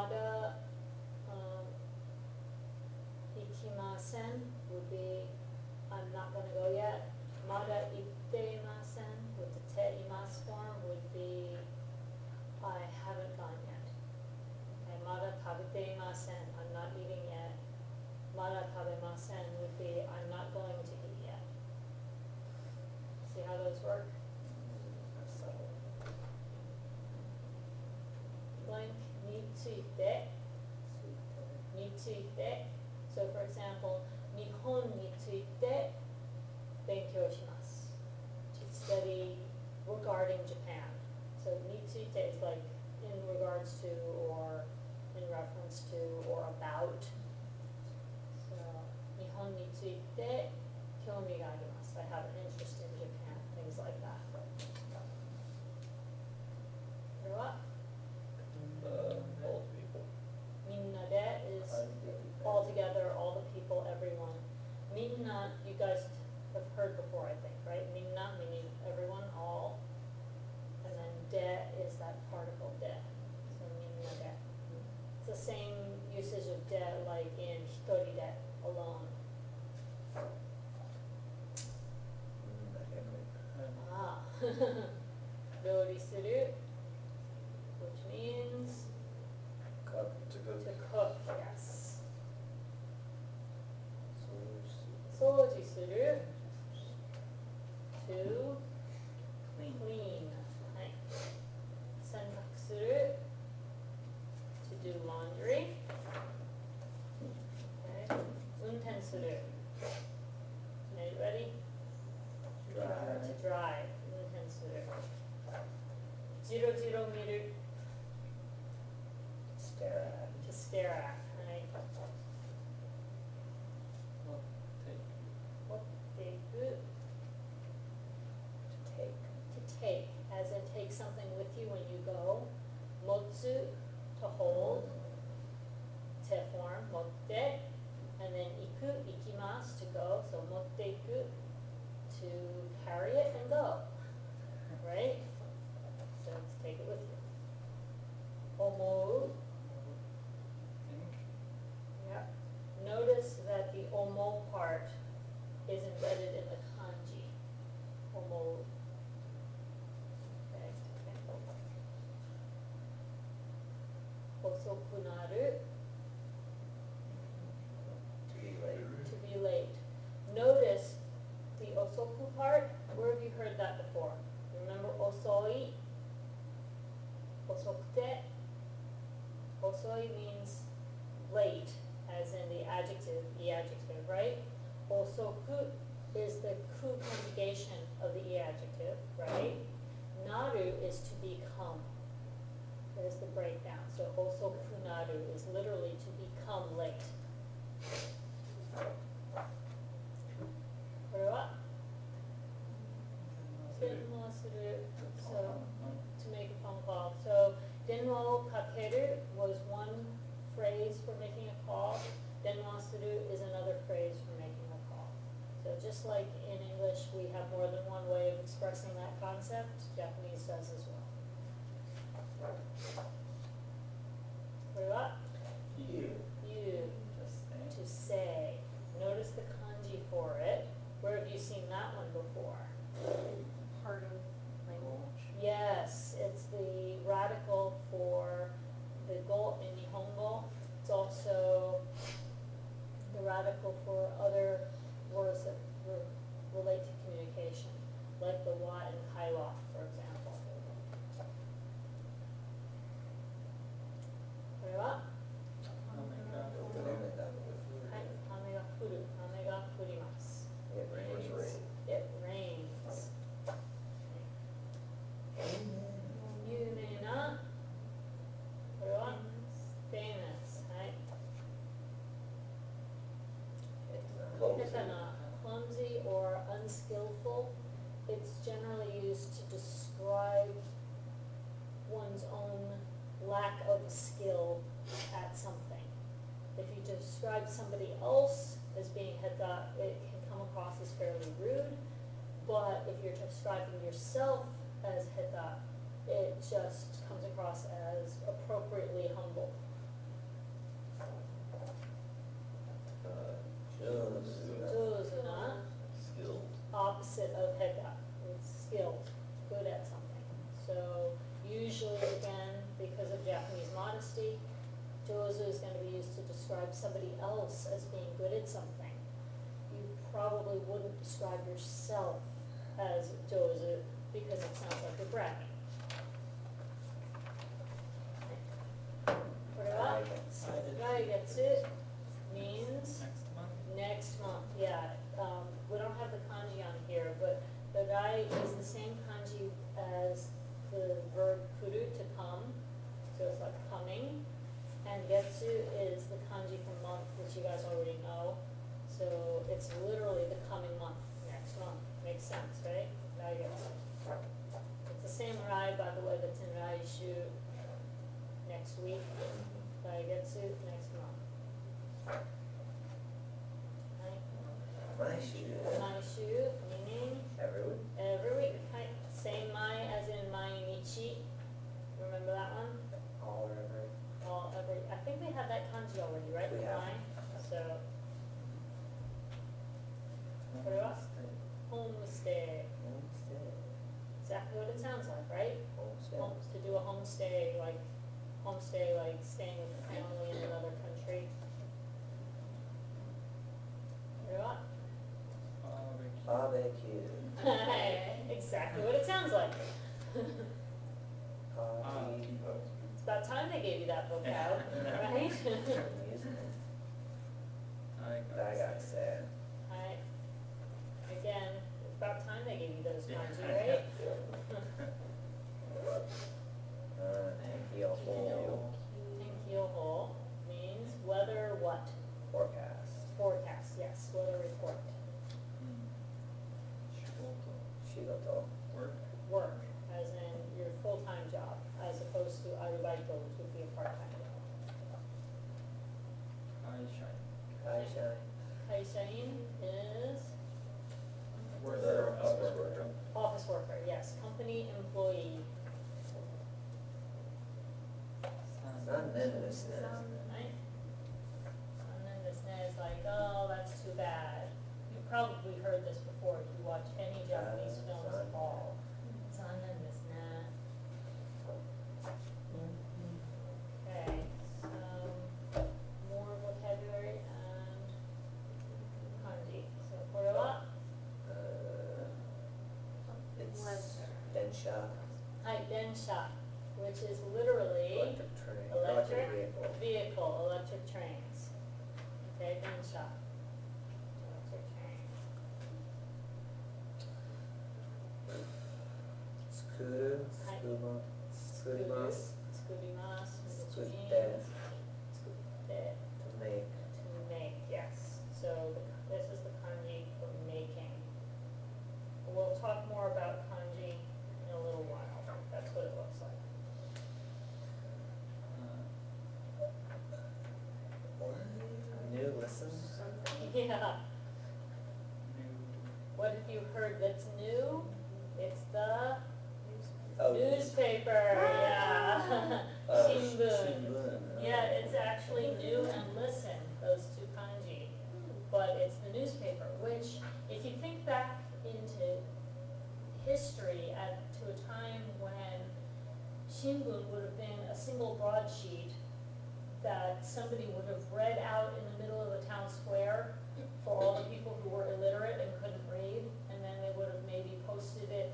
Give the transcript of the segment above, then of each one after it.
Mada ikimasen would be I'm not going to go yet. Mada itteimasen with the te imas form would be I haven't gone yet. Okay, mada tabeteimasen, I'm not eating yet. Mada tabemasen would be I'm not going to eat yet. See how those work? So, blank ni tsuite. Ni tsuite. So for example, Nihon ni tsuite benkyou shimasu. To study regarding Japan. So ni tsuite is like in regards to or in reference to or about. So Nihon ni tsuite kyoumi ga arimasu. I have an interest in Japan. Things like that. これは All people. Minna is all together, all the people, everyone. Minna, you guys have heard before, I think, right? Minna, meaning everyone, all. And then de is that particle de. So minna de. It's the same usage of de like in hitori de, alone. Ah. Ryori suru, which means Cook. To cook. to cook, yes. Soji suru, to clean. はい。洗濯する to do laundry. Okay. 運転する Are you ready? Drive. To drive. 運転する。じろじろ見る Stare at. to stare at. はい。持っていく To take. to take, as in take something with you when you go. 持つ to hold. 手 form 持って and then 行く行きます to go. So 持っていく to carry it and go. Right? So let's take it with you. 思う Yeah. Notice that the omo part is embedded in the kanji. Omo. Okay. 遅くなる To be late. to be late. Notice the osoku part. Where have you heard that before? Remember osoi? Osokute? Osoi means late, as in the adjective, the adjective, right? Osoku is the ku conjugation of the e adjective, right? Naru is to become. There's the breakdown. So osoku naru is literally to become late. これは電話する so to make a phone call. So 電話をかける was one phrase for making a call. 電話する is another phrase for making a call. So just like in English we have more than one way of expressing that concept, Japanese does as well. これは You. you Just think. to say. Notice the kanji for it. Where have you seen that one before? Part of language. Yes, it's the radical for the go in Nihongo. It's also the radical for other words that relate to communication, like the wa in kaiwa, for example. これははい、雨が降る、雨が降ります。 It rains. It rains. 有名な、これは famous。はい。下手な clumsy or unskillful. It's generally used to describe one's own lack of skill at something. If you describe somebody else as being heta, it can come across as fairly rude. But if you're describing yourself as heta, it just comes across as appropriately humble. Japanese modesty. Jozu is gonna be used to describe somebody else as being good at something. You probably wouldn't describe yourself as Jozu because it sounds like you're bragging. What about? Raigetsu means Next month? next month, yeah. We don't have the kanji on here, but the rai is the same kanji as the verb kuru, to come, so it's like coming. And getsu is the kanji for month, which you guys already know. So it's literally the coming month, next month. Makes sense, right? Raigetsu. It's the same rai, by the way, that's in raishu, next week. Raigetsu, next month. Right? Maishu, meaning Every week? every week. Right? Same mai as in mainichi. Remember that one? All or every? All every. I think we had that kanji already, right? We have. Mai. So what else? Homestay. Homestead. Exactly what it sounds like, right? Homestead. To do a homestay, like staying with the family in another country. What else? Barbecue. Exactly what it sounds like. Party. It's about time they gave you that vocab, right? Amusement. I got sad. Right. Again, it's about time they gave you those kanji, right? Heel. Tenkyoho means weather what? Forecast. Forecast, yes, weather report. Shigoto. Work, as in your full-time job, as opposed to arubaito, which would be a part-time job. Kaisha. Kaishain is Office worker. office worker, yes, company employee. Sanendesu. Right? And then this is like, oh, that's too bad. You probably heard this before if you watch any Japanese films at all. Zanen desu ne. Okay, more vocabulary and kanji. So, kore wa? It's Leather. densha. Hai, densha, which is literally Electric train. electric vehicle. vehicle, electric trains. Okay, densha. Electric train. Tsukuru. Hai. Tsukuma. Tsukurimasu. Tsukurimasu, which Tsukute. means tsukute, To make. to make, yes. So this is the kanji for making. We'll talk more about kanji in a little while. That's what it looks like. New listen. Yeah. What have you heard that's new? It's the Oh. newspaper, yeah. Shimbun. Shimbun. Yeah, it's actually new and listen, those two kanji. But it's the newspaper, which, if you think back into history to a time when shimbun would have been a single broadsheet that somebody would have read out in the middle of the town square for all the people who were illiterate and couldn't read, and then they would have maybe posted it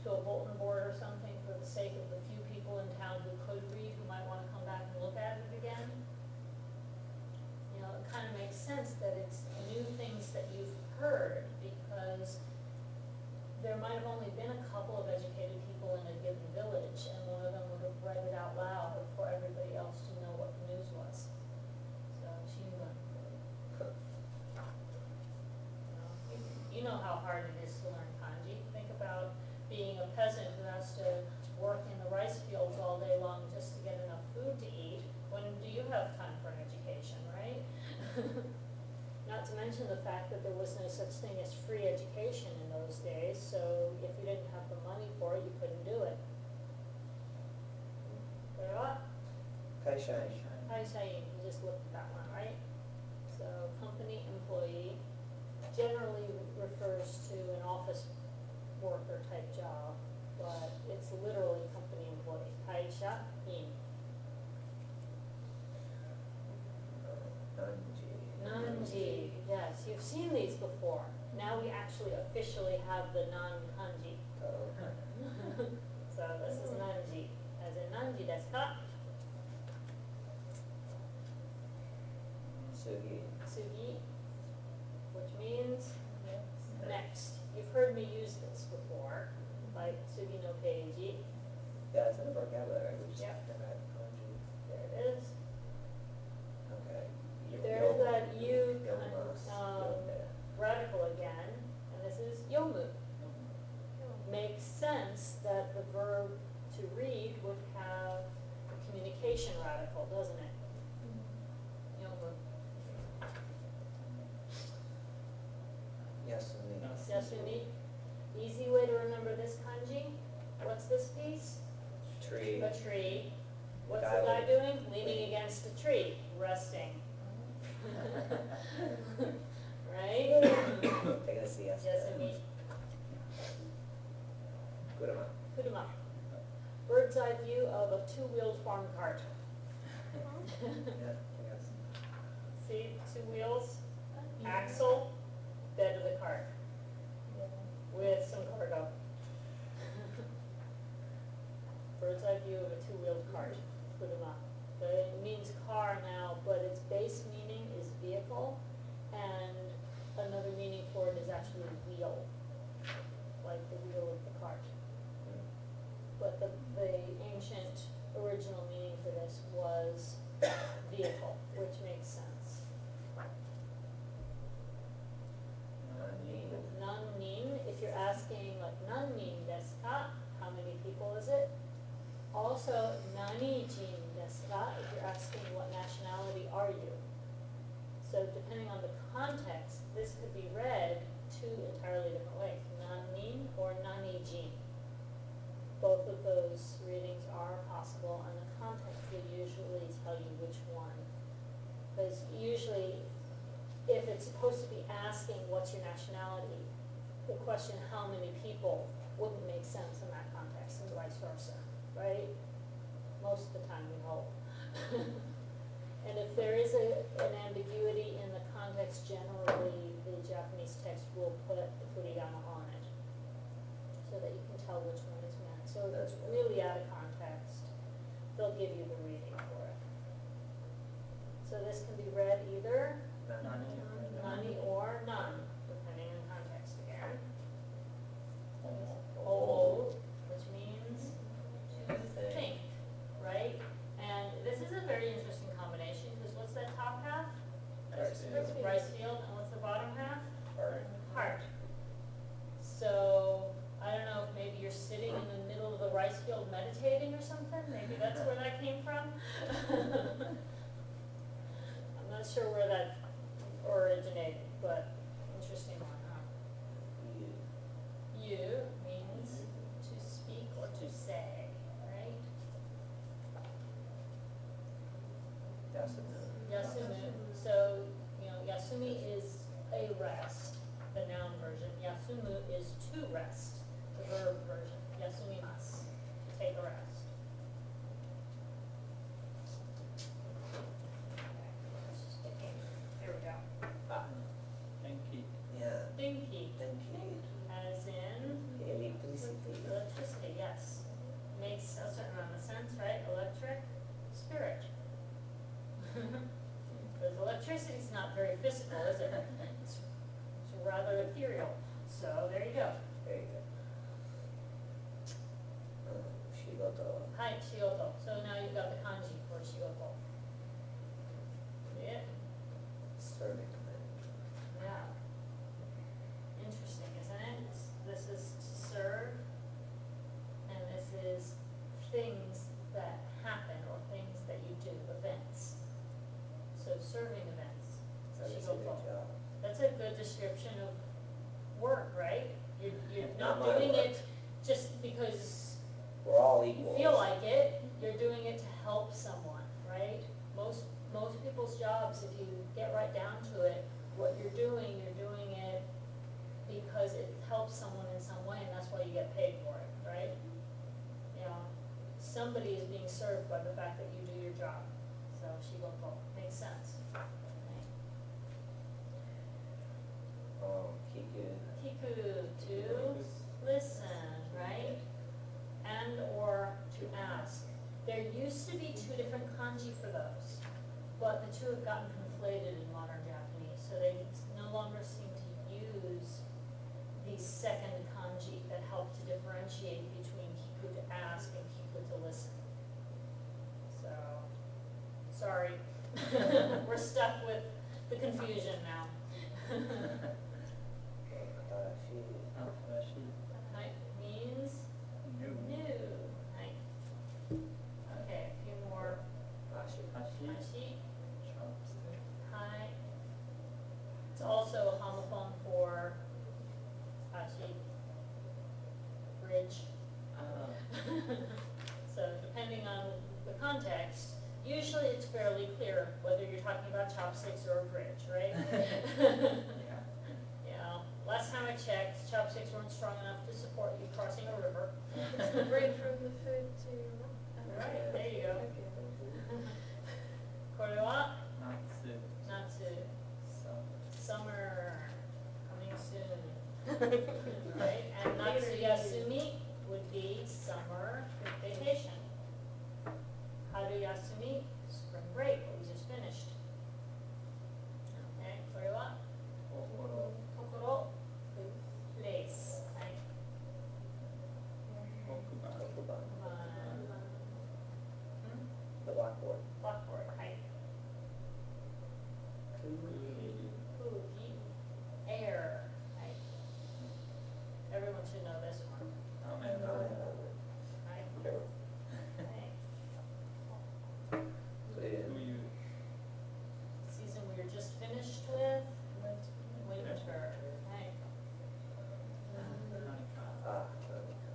to a bulletin board or something for the sake of the few people in town who could read, who might want to come back and look at it again. You know, it kind of makes sense that it's new things that you've heard, because there might have only been a couple of educated people in a given village, and one of them would have read it out loud for everybody else to know what the news was. So, shimbun. You know how hard it is to learn kanji. Think about being a peasant who has to work in the rice fields all day long just to get enough food to eat. When do you have time for an education, right? Not to mention the fact that there was no such thing as free education in those days, so if you didn't have the money for it, you couldn't do it. Kaisha. Kaishain, you just looked at that one, right? So, company employee generally refers to an office worker type job, but it's literally company employee. Kaisha in. kanji, yes, you've seen these before. Now we actually officially have the non-kanji. Oh, So this is nanji, as in nanji desu ka? Sugi. Sugi, which means next. You've heard me use this before, like sugi no keiji. Yeah, it's in the vocabulary. We just Yep. never had kanji. There it is. Okay. There's that you Yomas. kind radical again, and this is yomu. Makes sense that the verb to read would have a communication radical, doesn't it? Yomu. Yasumi. Yasumi. Easy way to remember this kanji. What's this piece? Tree. A tree. What's Guy the guy leaning. doing? Leaning against a tree, resting. Right? Taking a siesta. Yasumi. Kurama. Kuruma. Bird's eye view of a two-wheeled farm cart. Yeah, I guess. See, two wheels, axle, bed of the cart, with some cargo. Bird's eye view of a two-wheeled cart, kuruma. It means car now, but its base meaning is vehicle, and another meaning for it is actually wheel, like the wheel of the cart. But the ancient original meaning for this was vehicle, which makes sense. Nannin, if you're asking like nannin desu ka, how many people is it? Also, nani jin desu ka, if you're asking what nationality are you? So depending on the context, this could be read two entirely different ways, nannin or nani jin. Both of those readings are possible, and the context will usually tell you which one. Because usually, if it's supposed to be asking what's your nationality, the question how many people wouldn't make sense in that context, and vice versa, right? Most of the time, we hope. And if there is an ambiguity in the context, generally the Japanese text will put the furigana on it, so that you can tell which one is meant. So if it's really out of context, they'll give you the reading for it. So this can be read either nani or nan, depending on context again. Hold, which means to think, right? And this is a very interesting combination, because what's that top half? Rice field, and what's the bottom half? Heart. So, I don't know, if maybe you're sitting in the middle of the rice field meditating or something, maybe that's where that came from? I'm not sure where that originated, but interesting one, huh? You means to speak or to say, right? Yasumu, so, yasumi is a rest, the noun version. Yasumu is to rest, the verb version. Yasumimasu, to take a rest. Let's just get in. Here we go. Yeah. Dinky, Denki. as in Electricity. electricity, yes. Makes a certain amount of sense, right? Electric, spirit. Because electricity's not very physical, is it? It's rather ethereal. So there you go. There you go. Shigoto. Hi, shigoto. So now you've got the kanji for shigoto. Yeah, Serving. yeah. Interesting, isn't it? This is to serve, and this is things that happen or things that you do, events. So serving events. That's a Shigoto. good job. That's a good description of work, right? You're Not not my doing work. it just because We're all you equals. feel like it, you're doing it to help someone, right? Most people's jobs, if you get right down to it, what you're doing it because it helps someone in some way, and that's why you get paid for it, right? Somebody is being served by the fact that you do your job. So shigoto makes sense. Right? Kiku. Kiku, to listen, right? And or to ask. There used to be two different kanji for those, but the two have gotten conflated in modern Japanese, so they no longer seem to use the second kanji that help to differentiate between kiku to ask and kiku to listen. So, sorry. We're stuck with the confusion now. Hatarashi. Atarashi. Right, means New. new. Right. Okay, a few more. Ashi. Hashi. Hashi, Chopstick. hi. It's also a homophone for hashi, bridge. So depending on the context, usually it's fairly clear whether you're talking about chopsticks or a bridge, right? Yeah. Yeah, last time I checked, chopsticks weren't strong enough to support you crossing a river. It's the bridge from the food to. Right, there you go. Okay. Kore wa Natsu. natsu, Summer. summer, coming soon. Right, and natsu yasumi would be summer vacation. Haru yasumi, spring break, what we just finished. Okay, kore wa Kokoro. tokoro, place, right? Kokuban. Kokuban. Hmm? The blackboard. Blackboard, right? Kugi. Kugi, air, right? Everyone should know this one, Amen. right? Sure. Right. Kuyu. Kuyu. Season we were just finished with, winter, right? Nanika. Ah, Nanika.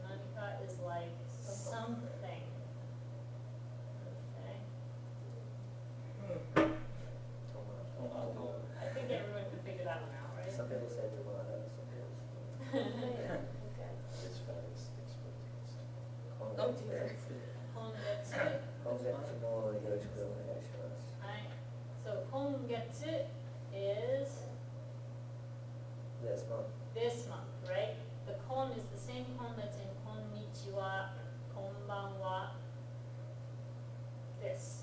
Nanika is like something. Okay, Tomato. I think everyone can figure that one out, right? Some people say Tomato, some people Okay. It's fast, expertise. Kongetsu. Kongetsu, Kongetsu no yoroshiku onegaishimasu. right? So kongetsu is This month. this month, right? The kon is the same kon that's in konnichiwa, konbanwa, this,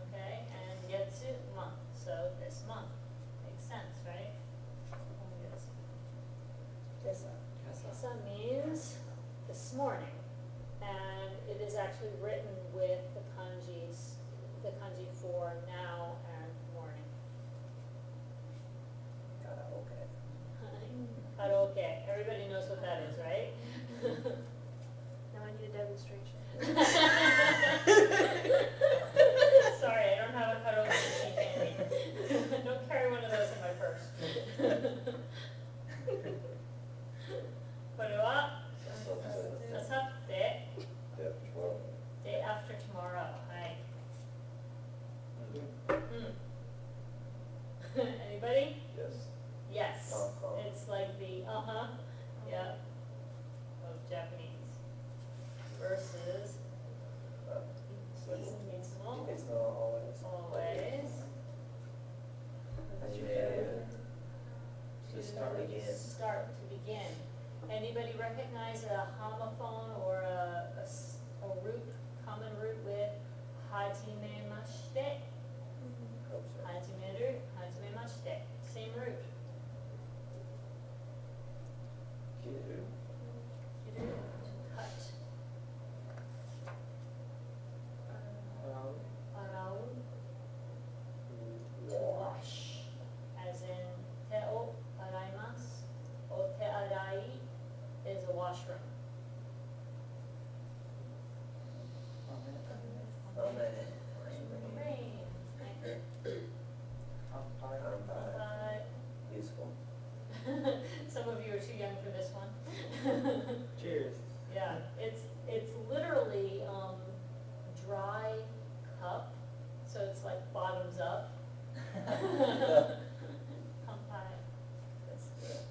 okay? And getsu, month, so this month, makes sense, right? Kongetsu. Kesa. Kesa means this morning, and it is actually written with the kanji for now and morning. Karaoke. Karaoke, everybody knows what that is, right? Now I need a demonstration. Sorry, I don't have a karaoke machine handy. Don't carry one of those in my purse. Kore wa asatte, Yeah, tomorrow. day after tomorrow, hi. Anybody? Yes. Yes, Uh-huh. it's like the yeah, of Japanese versus what's mitsumo, It's not always. always. Hajime. To start again. Start to begin. Anybody recognize a homophone or a root, common root with hajimemashite? Hope so. Hajimeru, hajimemashite, same root. Kiru. Kiru, to cut. Arau, to wash, as in te o araimasu, o te arai is a washroom. Amen. Rain, Kanpai. Kanpai. Useful. some of you are too young for this one. Cheers. Yeah, it's literally, dry cup, so it's like bottoms up. Kanpai. That's good.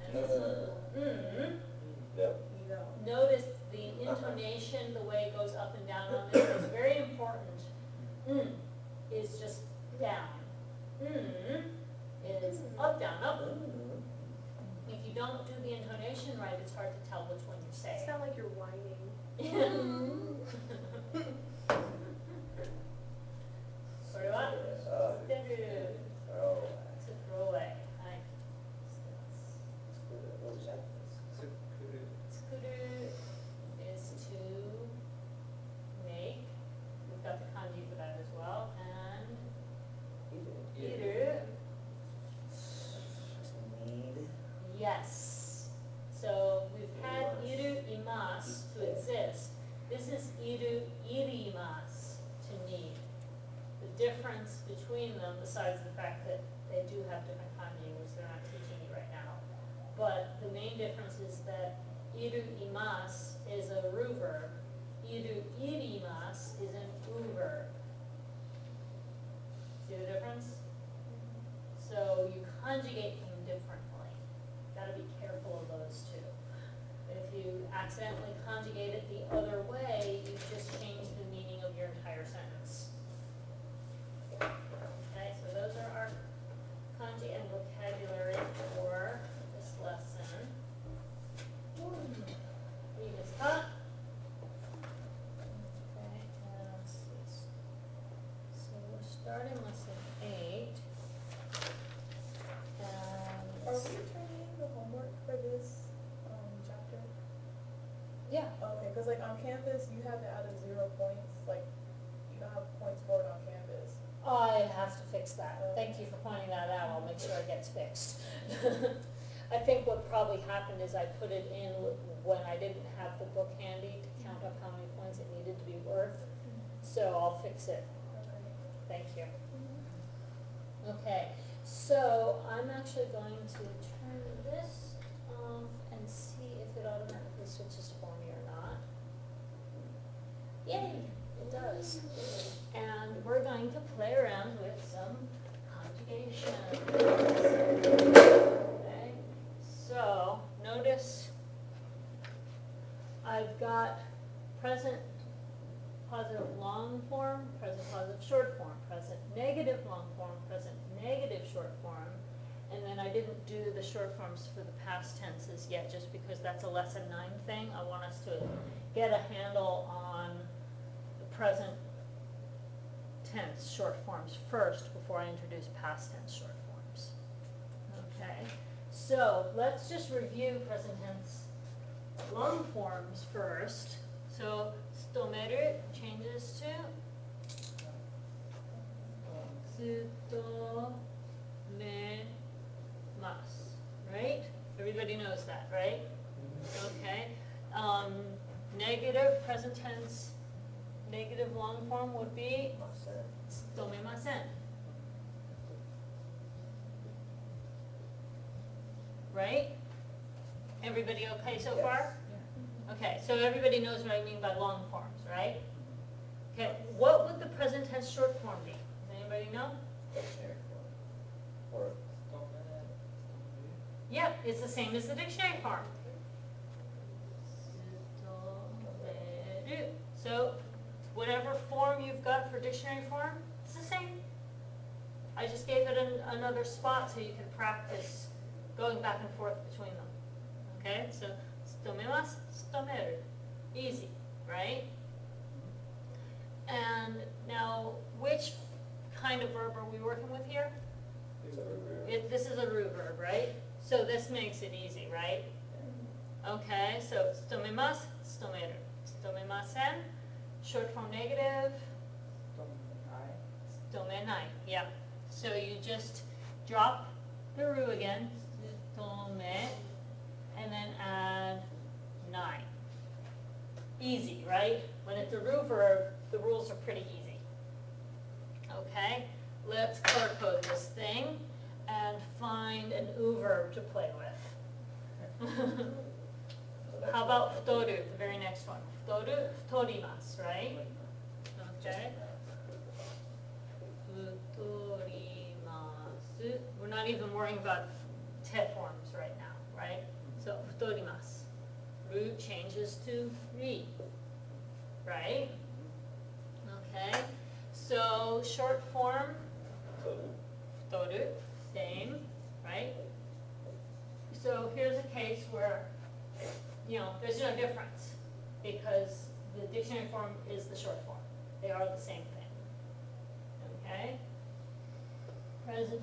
And it's a little, Yep. Notice the intonation, the way it goes up and down on this is very important. Is just down. Is up, down, up. If you don't do the intonation right, it's hard to tell which one you're You saying. sound like you're whining. Sort of what? Oh. To throw away. Hi. What was that? Tsukuru. Tsukuru is to make. We've got the kanji for that as well. And iru, Need. yes. So we've had iru imasu to exist. This is iru irimasu to need. The difference between them, besides the fact that they do have different kanji, which they're not teaching you right now, but the main difference is that iru imasu is a ru verb, iru irimasu is an u verb. See the difference? So you conjugate them differently. Gotta be careful of those two. If you accidentally conjugate it the other way, you just change the meaning of your entire sentence. Okay, so those are our kanji and vocabulary for this lesson. Read this up. Okay, and let's see. So we're starting lesson 8. Are And we turning in the homework for this chapter? yeah, Okay, because like on Canvas, you have it out of 0 points. Like, you don't have points scored on Canvas. I have to fix that. Thank you for pointing that out. I'll make sure it gets fixed. I think what probably happened is I put it in when I didn't have the book handy to count up how many points it needed to be worth. So I'll fix it. Okay. Thank you. Okay, so I'm actually going to turn this off and see if it automatically switches for me or not. Yay, it does. And we're going to play around with some conjugation. Okay, so notice I've got present positive long form, present positive short form, present negative long form, present negative short form, and then I didn't do the short forms for the past tenses yet, just because that's a lesson 9 thing. I want us to get a handle on the present tense short forms first before I introduce past tense short forms. Okay, so let's just review present tense long forms first. So stomeru changes to tsutomemasu, right? Everybody knows that, right? Okay. Negative present tense, negative long form would be tsutomemasen. Right? Everybody okay so far? Okay, so everybody knows what I mean by long forms, right? Okay, what would the present tense short form be? Does anybody know? Dictionary form. Or Yep, it's the same as the dictionary form. So, whatever form you've got for dictionary form, it's the same. I just gave it another spot so you could practice going back and forth between them. Okay, so tsutomemasu, tsutomeru. Easy, right? And now, which kind of verb are we working with here? This is a root verb, right? So this makes it easy, right? Okay, so tsutomemasu, tsutomeru. Tsutomemasen, short form negative, tsutomenai. Yeah. So you just drop the ru again, tsutome, and then add nai. Easy, right? When it's a root verb, the rules are pretty easy. Okay, let's color code this thing and find an u verb to play with. How about futoru, the very next one? Futoru, futorimasu, right? Okay. Futorimasu. We're not even worrying about te forms right now, right? So futorimasu. Ru changes to ri, right? Okay. So short form, futoru, same, right? so here's a case where, there's no difference, because the dictionary form is the short form. They are the same thing. Okay? Present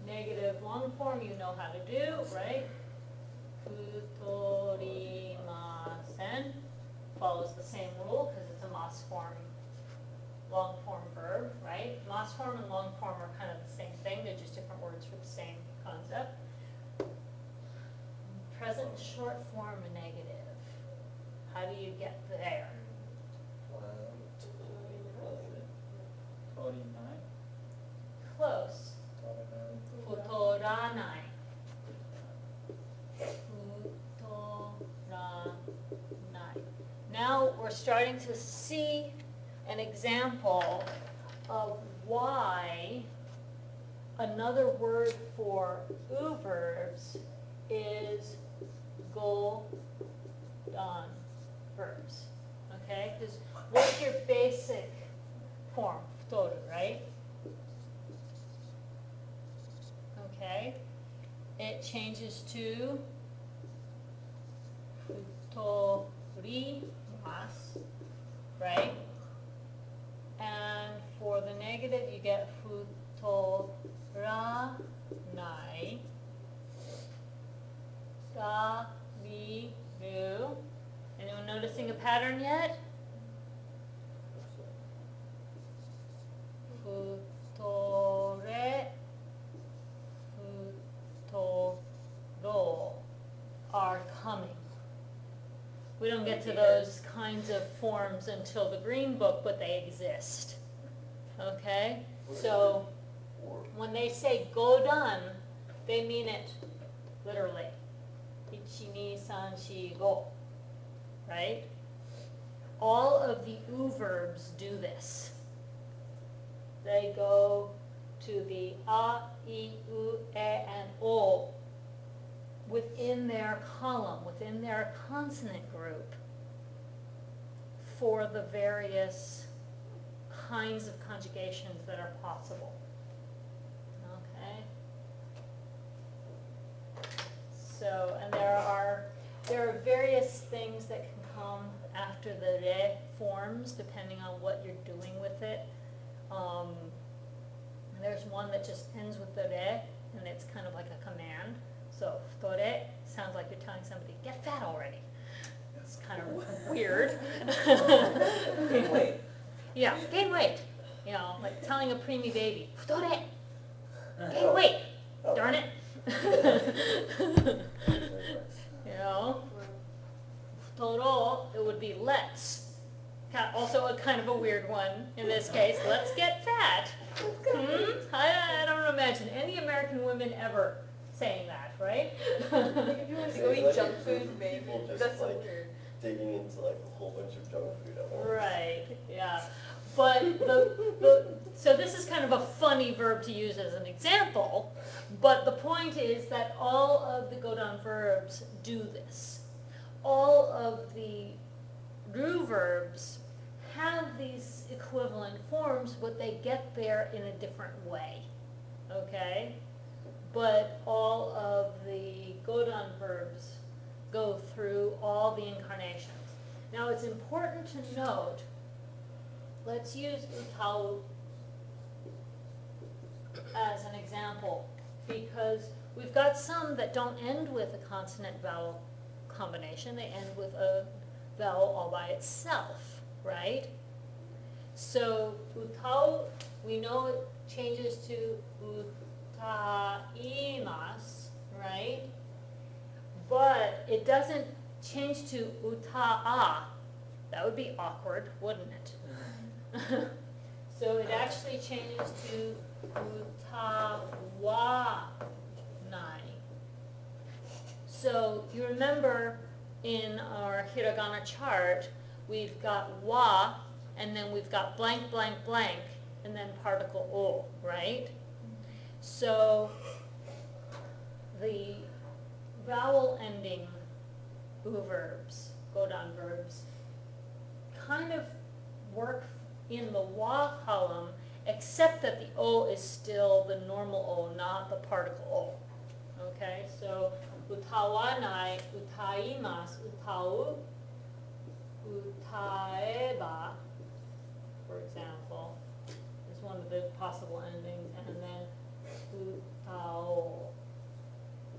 negative long form you know how to do, right? Futorimasen follows the same rule because it's a mas form, long form verb, right? Mas form and long form are kind of the same thing, they're just different words for the same concept. Present short form negative. How do you get there? Close. Futoranai. Futoranai. Now we're starting to see an example of why another word for verbs is go done verbs. Okay? Because what's your basic form? Futoru, right? Okay, it changes to futorimasu, right? And for the negative, you get futoranai, gariru. Anyone noticing a pattern yet? Futore, futoro are coming. We don't get to those kinds of forms until the Green Book, but they exist. Okay? So when they say go done, they mean it literally. Ichi, ni, san, shi, go. Right? All of the verbs do this. They go to the a, I, u, e, and o within their column, within their consonant group for the various kinds of conjugations that are possible. Okay? So, and there are various things that can come after the re forms depending on what you're doing with it. There's one that just ends with the re, and it's kind of like a command. So, futore sounds like you're telling somebody, get fat already. It's kind of weird. Gain weight. Yeah, gain weight. Like telling a preemie baby, futore, gain weight. Oh. Darn it. Futuro, it would be let's. Also a kind of a weird one in this case. Let's get fat. I don't imagine any American women ever saying that, right? If you want to go eat junk food, maybe. People just That's so like weird. digging into like a whole bunch of junk food at once. Right, yeah. But so this is kind of a funny verb to use as an example, but the point is that all of the Godan verbs do this. All of the Ru verbs have these equivalent forms, but they get there in a different way, okay? But all of the Godan verbs go through all the incarnations. Now it's important to note, let's use utau as an example, because we've got some that don't end with a consonant vowel combination, they end with a vowel all by itself, right? So utau, we know it changes to utaimas, right? But it doesn't change to uta'a. That would be awkward, wouldn't it? So it actually changes to utawanai. So you remember in our hiragana chart, we've got wa, and then we've got blank, blank, blank, and then particle o, right? So the vowel ending verbs, Godan verbs, kind of work in the wa column, except that the o is still the normal o, not the particle o. Okay, so utawanai, utaimasu, utau, utaeba, for example, is one of the possible endings, and then utao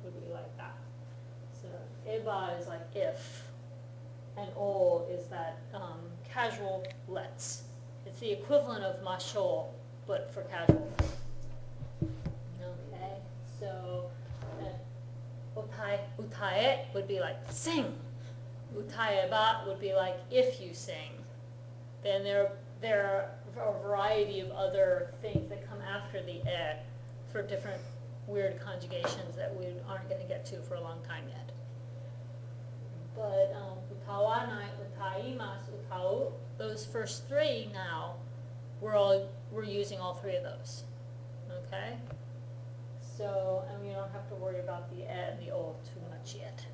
would be like that. So eba is like if, and o is that casual let's. It's the equivalent of masho, but for casual. Okay, so utae would be like sing. Utaeba would be like if you sing. Then there are a variety of other things that come after the e for different weird conjugations that we aren't going to get to for a long time yet. But utawanai, utaimasu, utau, those first three now, we're using all three of those. Okay? So, and we don't have to worry about the e and the o too much yet.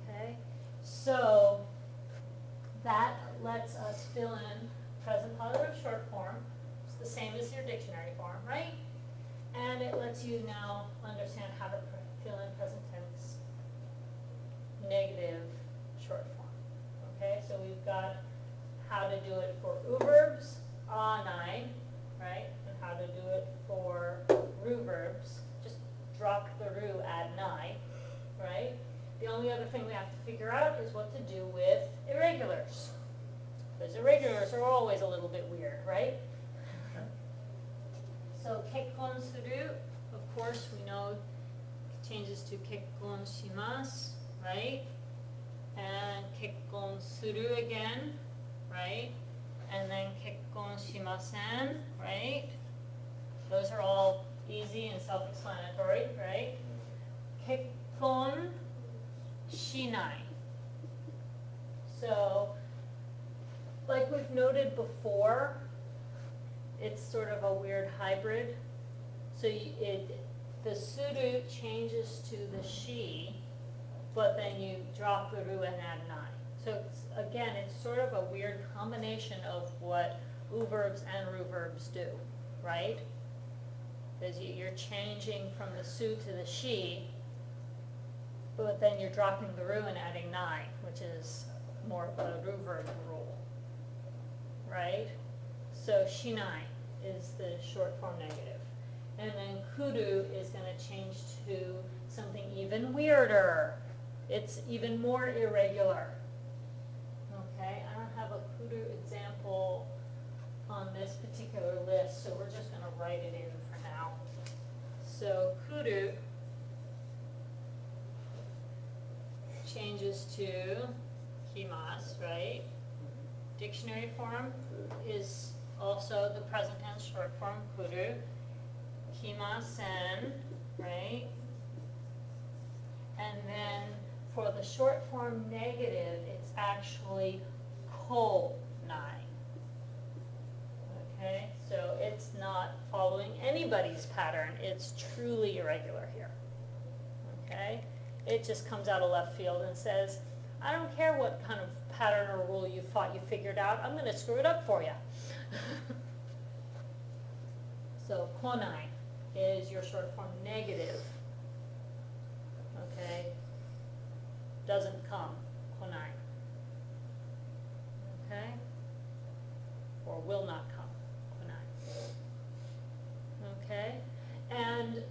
Okay? So, that lets us fill in present positive short form. It's the same as your dictionary form, right? And it lets you now understand how to fill in present tense negative short form. Okay, so we've got how to do it for verbs, anai, right? And how to do it for ru verbs. Just drop the ru, add nai, right? The only other thing we have to figure out is what to do with irregulars. Because irregulars are always a little bit weird, right? So kekkon suru, of course, we know changes to kekkon shimasu, right? And kekkon suru again, right? And then kekkon shimasen, right? Those are all easy and self-explanatory, right? Kekkon shinai. So, like we've noted before, it's sort of a weird hybrid. So the suru changes to the shi, but then you drop the ru and add nai. So again, it's sort of a weird combination of what verbs and ru verbs do, right? Because you're changing from the su to the shi, but then you're dropping the ru and adding nai, which is more of a ru verb rule, right? So shinai is the short form negative. And then kudu is going to change to something even weirder. It's even more irregular. Okay, I don't have a kudu example on this particular list, so we're just going to write it in for now. So kudu changes to kimasu, right? Dictionary form is also the present tense short form kudu. Kimasen, right? And then for the short form negative, it's actually ko-nai. Okay, so it's not following anybody's pattern. It's truly irregular here. Okay, it just comes out of left field and says, I don't care what kind of pattern or rule you thought you figured out, I'm going to screw it up for you. So konai is your short form negative. Okay, doesn't come, konai. Okay, or will not come, konai. Okay, and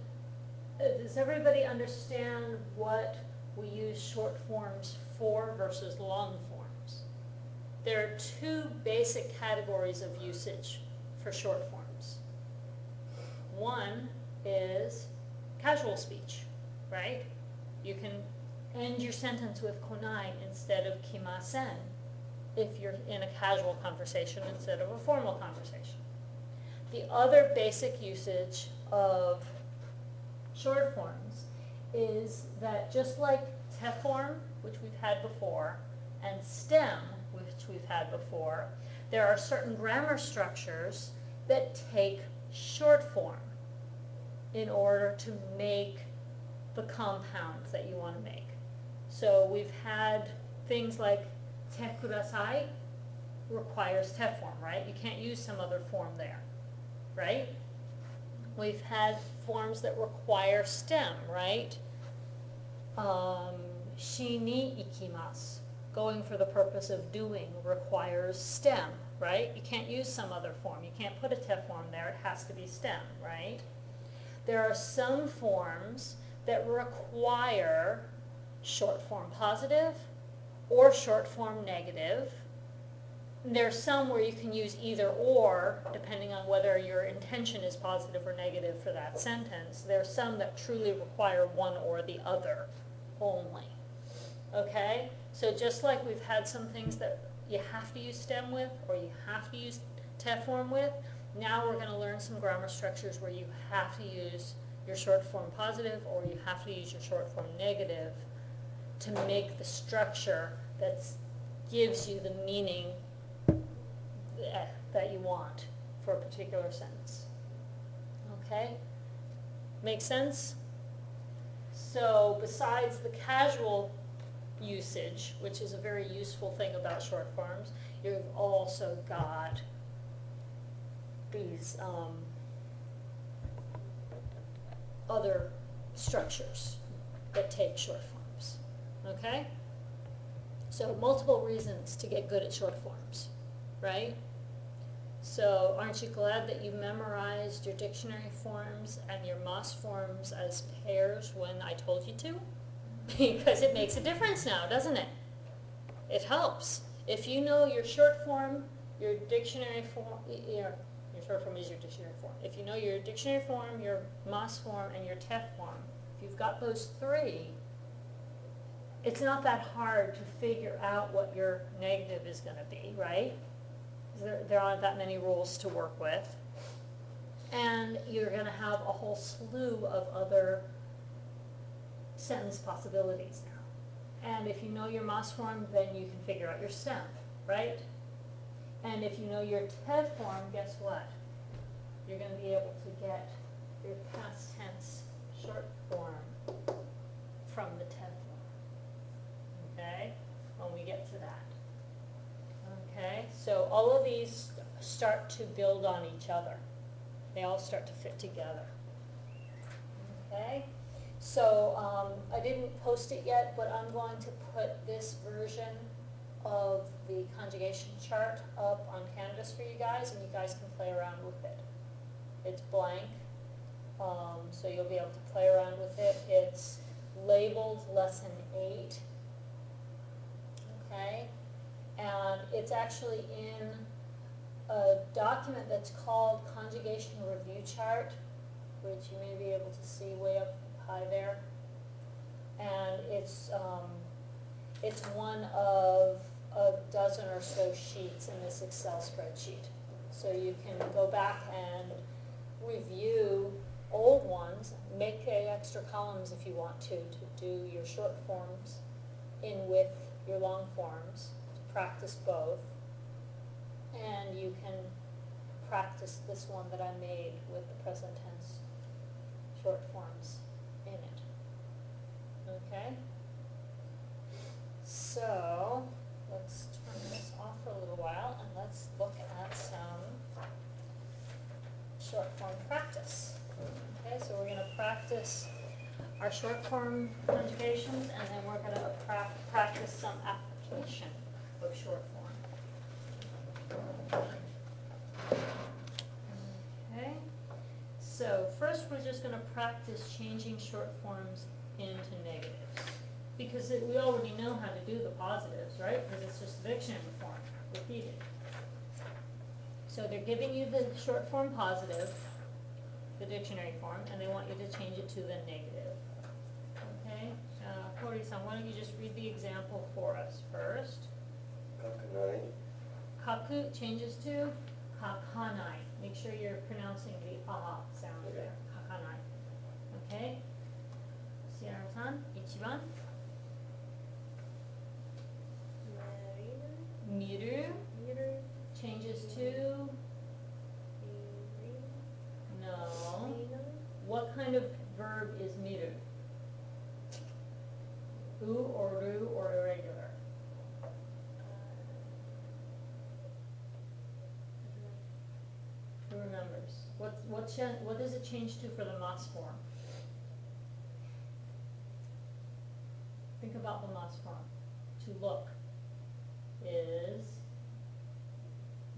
does everybody understand what we use short forms for versus long forms? There are two basic categories of usage for short forms. One is casual speech, right? You can end your sentence with konai instead of kimasen if you're in a casual conversation instead of a formal conversation. The other basic usage of short forms is that just like te form, which we've had before, and stem, which we've had before, there are certain grammar structures that take short form in order to make the compound that you want to make. So we've had things like te kudasai requires te form, right? You can't use some other form there, right? We've had forms that require stem, right? shi ni ikimasu, going for the purpose of doing, requires stem, right? You can't use some other form. You can't put a te form there. It has to be stem, right? There are some forms that require short form positive or short form negative. There's some where you can use either or, depending on whether your intention is positive or negative for that sentence. There's some that truly require one or the other only. Okay? So just like we've had some things that you have to use stem with or you have to use te form with, now we're going to learn some grammar structures where you have to use your short form positive or you have to use your short form negative to make the structure that gives you the meaning that you want for a particular sentence. Okay? Make sense? So besides the casual usage, which is a very useful thing about short forms, you've also got these other structures that take short forms. Okay? So multiple reasons to get good at short forms, right? So aren't you glad that you memorized your dictionary forms and your Moss forms as pairs when I told you to? Because it makes a difference now, doesn't it? It helps. If you know your short form, your dictionary form, your short form is your dictionary form. If you know your dictionary form, your Moss form, and your te form, if you've got those three, it's not that hard to figure out what your negative is going to be, right? There aren't that many rules to work with. And you're going to have a whole slew of other sentence possibilities now. And if you know your Moss form, then you can figure out your stem, right? And if you know your te form, guess what? You're going to be able to get your past tense short form from the te form. Okay? When we get to that. Okay? So all of these start to build on each other. They all start to fit together. Okay? So I didn't post it yet, but I'm going to put this version of the conjugation chart up on Canvas for you guys, and you guys can play around with it. It's blank, so you'll be able to play around with it. It's labeled Lesson 8, okay? And it's actually in a document that's called Conjugation Review Chart, which you may be able to see way up high there. And it's one of a dozen or so sheets in this Excel spreadsheet. So you can go back and review old ones, make extra columns if you want to do your short forms in with your long forms, to practice both. And you can practice this one that I made with the present tense short forms in it. Okay? So, let's turn this off for a little while and let's look at some short form practice. Okay, so we're going to practice our short form conjugations and then we're going to practice some application of short form. Okay, so first we're just going to practice changing short forms into negatives. Because we already know how to do the positives, right? Because it's just dictionary form, repeated. So they're giving you the short form positive, the dictionary form, and they want you to change it to the negative. Okay? Hori-san, why don't you just read the example for us first? Kakunai. Kaku changes to kakanai. Make sure you're pronouncing the ah sound there. Kakanai. Okay? Sierra-san, ichiban. Miru changes to no. What kind of verb is miru? U or ru or irregular? Who remembers? What does it change to for the Moss form? think about the mas form. To look is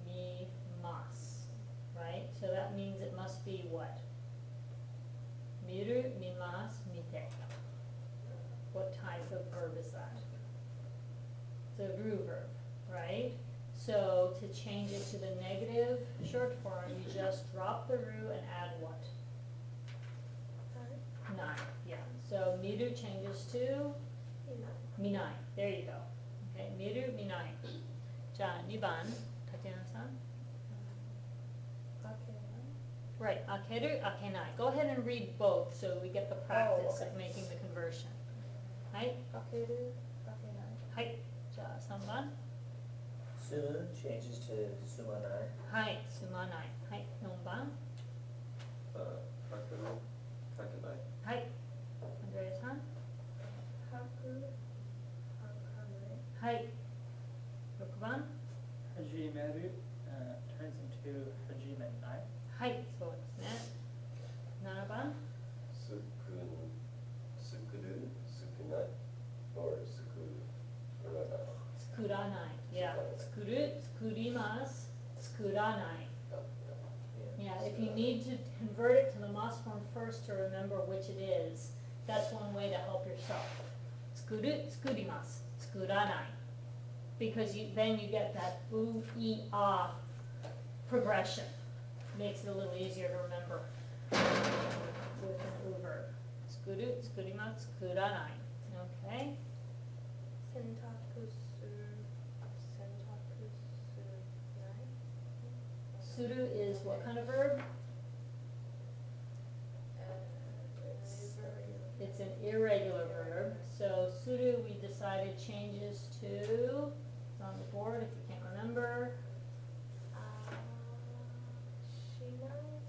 mimas, right? So that means it must be what? Miru, mimas, mite. What type of verb is that? It's a ru verb, right? So to change it to the negative short form, you just drop the ru and add what? Nine, yeah. So miru changes to minai. There you go. Okay, miru, minai. じゃあ2番、竹野さん。Right, 開ける、開けない. Go ahead and read both so we get the practice of making the conversion. はい。はい。じゃあ3番。Soon changes to sumanai. はい、すまない。はい、4番。かける、かけない。はい。アンドレアさん。はい。6番。 Hajimeru turns into hajimenai. はい、そうですね。7番。すくる、すくない。or すくらない。作らない。Yeah, 作る、作ります。作らない。Yeah, if you need to convert it to the mas form first to remember which it is, that's one way to help yourself. 作る、作ります。作らない。Because then you get that u, e, a progression. Makes it a little easier to remember with an u verb. 作る、作ります。作らない。Okay? Suru is what kind of verb? It's an irregular verb. So suru we decided changes to, it's on the board if you can't remember,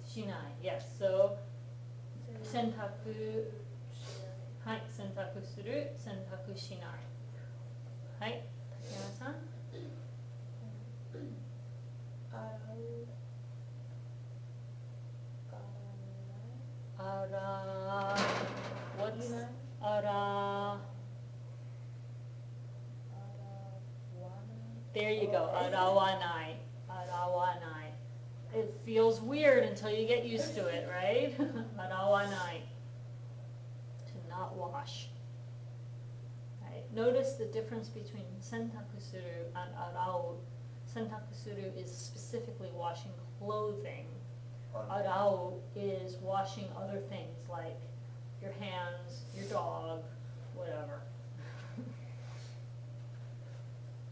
shinai. Yes, so sentaku, hai, sentaku suru, sentaku shinai. Hai, Takayama-san? Ara, what's ara? There you go, arawanai, arawanai. It feels weird until you get used to it, right? Arawanai, to not wash. Right? Notice the difference between sentakusuru and arau. Sentakusuru is specifically washing clothing. Arau is washing other things like your hands, your dog, whatever.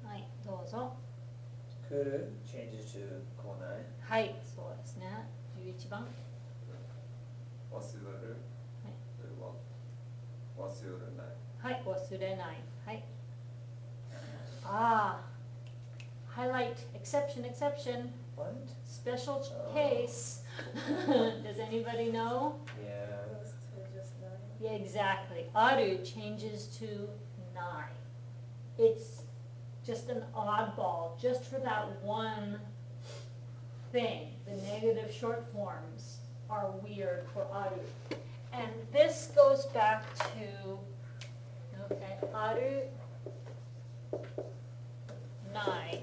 はい、どうぞ。 Kuru changes to konai. はい、そうですね。11番。忘れる。忘れない。はい、忘れない。はい。Ah, highlight, exception, exception, What? special Oh. case. Does anybody know? Yeah. Yeah, exactly. Aru changes to nai. It's just an oddball, just for that one thing. The negative short forms are weird for aru. And this goes back to, okay, aru, nai.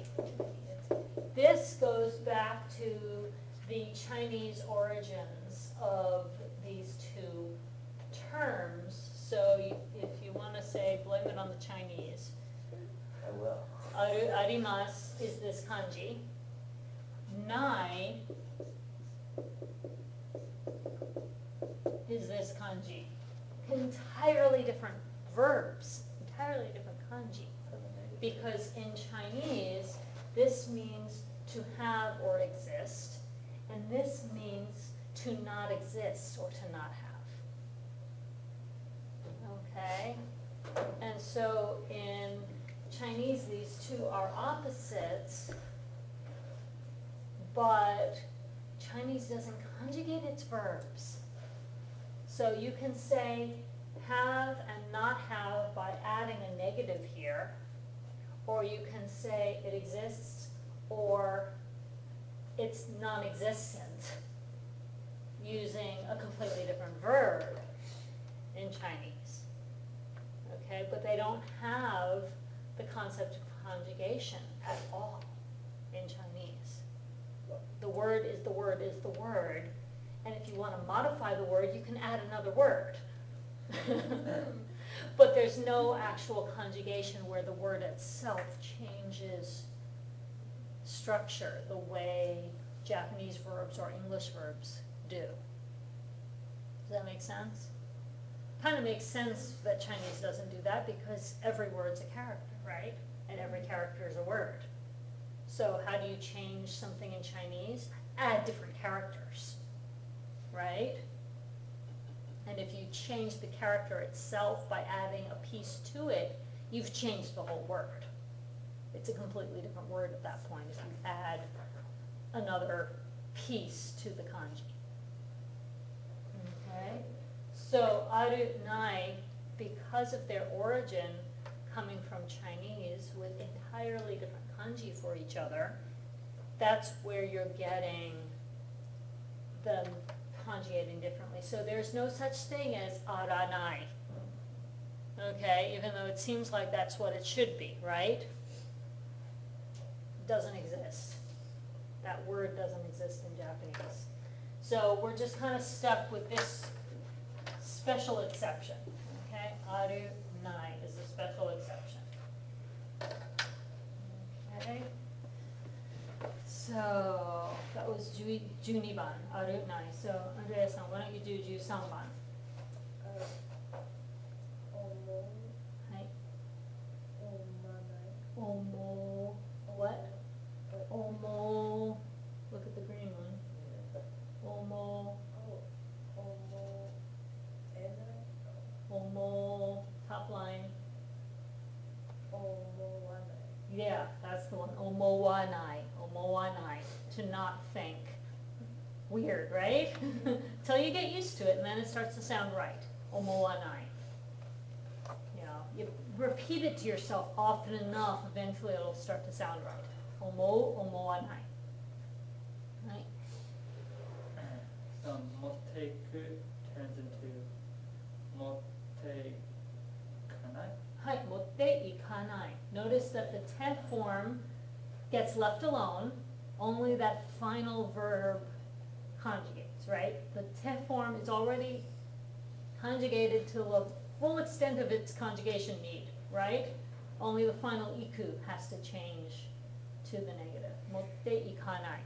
This goes back to the Chinese origins of these two terms. So if you want to say, blame it on the Chinese. I will. Aru, arimasu is this kanji. Nai is this kanji. Entirely different verbs, entirely different kanji. Because in Chinese, this means to have or exist, and this means to not exist or to not have. Okay? And so in Chinese, these two are opposites, but Chinese doesn't conjugate its verbs. So you can say have and not have by adding a negative here, or you can say it exists or it's non-existent using a completely different verb in Chinese. Okay, but they don't have the concept of conjugation at all in Chinese. The word is the word is the word, and if you want to modify the word, you can add another word. But there's no actual conjugation where the word itself changes structure the way Japanese verbs or English verbs do. Does that make sense? Kind of makes sense that Chinese doesn't do that because every word's a character, right? And every character is a word. So how do you change something in Chinese? Add different characters, right? And if you change the character itself by adding a piece to it, you've changed the whole word. It's a completely different word at that point if you add another piece to the kanji. Okay? So aru, nai, because of their origin coming from Chinese with entirely different kanji for each other, that's where you're getting them conjugating differently. So there's no such thing as aranai. Okay, even though it seems like that's what it should be, right? It doesn't exist. That word doesn't exist in Japanese. So we're just kind of stuck with this special exception. Okay, aru, nai is a special exception. Okay. So that was 12番, aru, nai. So Andrea-san, why don't you do 13番? Hi. Omo. What? Omo. Look at the green one. Omo. Omo. Top line. Yeah, that's the one. Omowanai. Omowanai. To not think. Weird, right? Till you get used to it, and then it starts to sound right. Omowanai. You know, you repeat it to yourself often enough, eventually it'll start to sound right. Omowanai. Right? So motteku turns into mottekanai. Hai, motte ikanai. Notice that the te form gets left alone, only that final verb conjugates, right? The te form is already conjugated to the full extent of its conjugation need, right? Only the final iku has to change to the negative. Motte ikanai.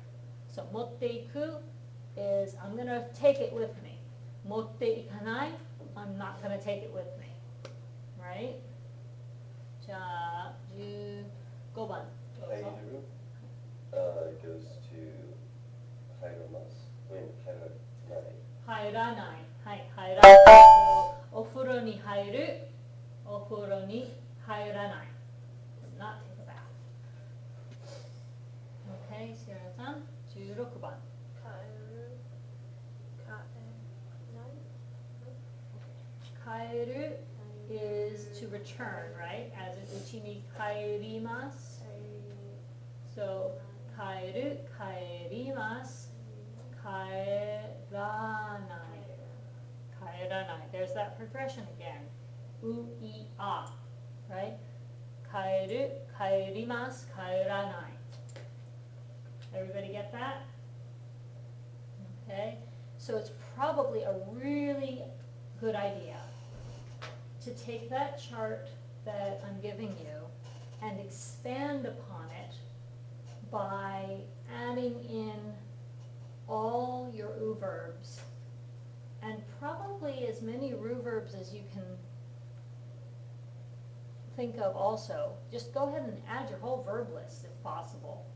So motte iku is I'm going to take it with me. Motte ikanai, I'm not going to take it with me. Right? じゃあ15番。どうぞ。 goes to 入らます。入らない。入らない。はい、入らない。お風呂に入る。お風呂に入らない。Not take a bath. Okay, Sierraさん、16番。帰る is to return, right? As in 家に帰ります. So 帰る、帰ります。帰らない。帰らない. There's that progression again. う、い、あ. Right? 帰る、帰ります。帰らない. Everybody get that? Okay. So it's probably a really good idea to take that chart that I'm giving you and expand upon it by adding in all your u verbs and probably as many ru verbs as you can think of also. Just go ahead and add your whole verb list if possible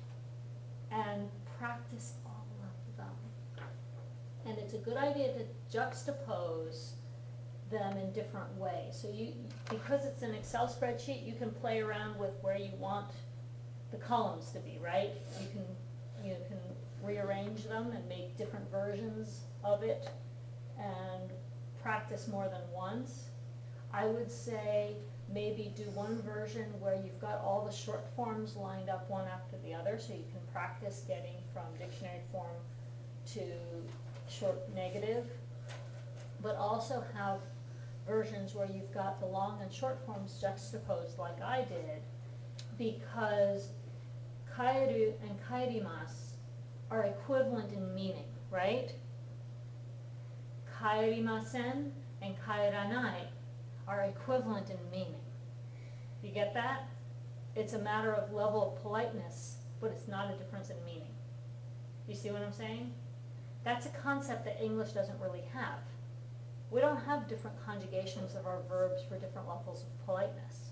and practice all of them. And it's a good idea to juxtapose them in different ways. So you, because it's an Excel spreadsheet, you can play around with where you want the columns to be, right? You can rearrange them and make different versions of it and practice more than once. I would say maybe do one version where you've got all the short forms lined up one after the other so you can practice getting from dictionary form to short negative, but also have versions where you've got the long and short forms juxtaposed like I did, because kaeru and kaerimasu are equivalent in meaning, right? Kaerimasen and kaeranai are equivalent in meaning. You get that? It's a matter of level of politeness, but it's not a difference in meaning. You see what I'm saying? That's a concept that English doesn't really have. We don't have different conjugations of our verbs for different levels of politeness,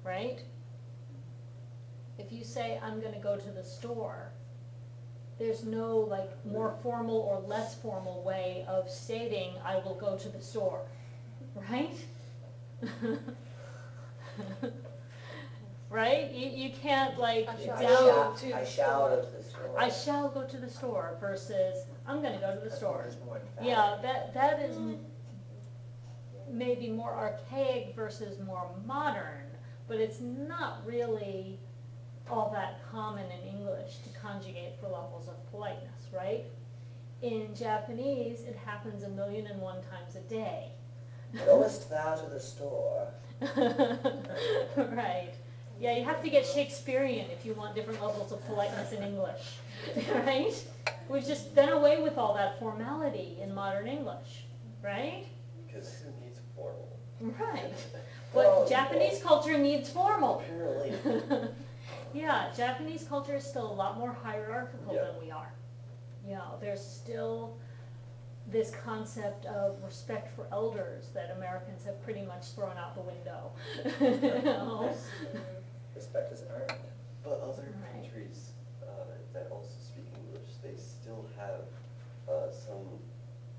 right? If you say, I'm gonna go to the store, there's no like more formal or less formal way of stating, I will go to the store, right? Right? You can't like I shall down. go to the I shall store. go to the store. I shall go to the store versus I'm gonna go to the That's store. more emphatic. Yeah, that is maybe more archaic versus more modern, but it's not really all that common in English to conjugate for levels of politeness, right? In Japanese, it happens 1,000,001 times a day. Goest thou to the store? Right. Yeah, you have to get Shakespearean if you want different levels of politeness in English, right? We've just done away with all that formality in modern English, right? Because it needs formal. Right. Well, But Japanese culture needs formal. Apparently, Yeah, Japanese culture is still a lot more hierarchical Yeah. than we are. You know, there's still this concept of respect for elders that Americans have pretty much thrown out the window. You know? respect is earned. But other Right. countries that also speak English, they still have some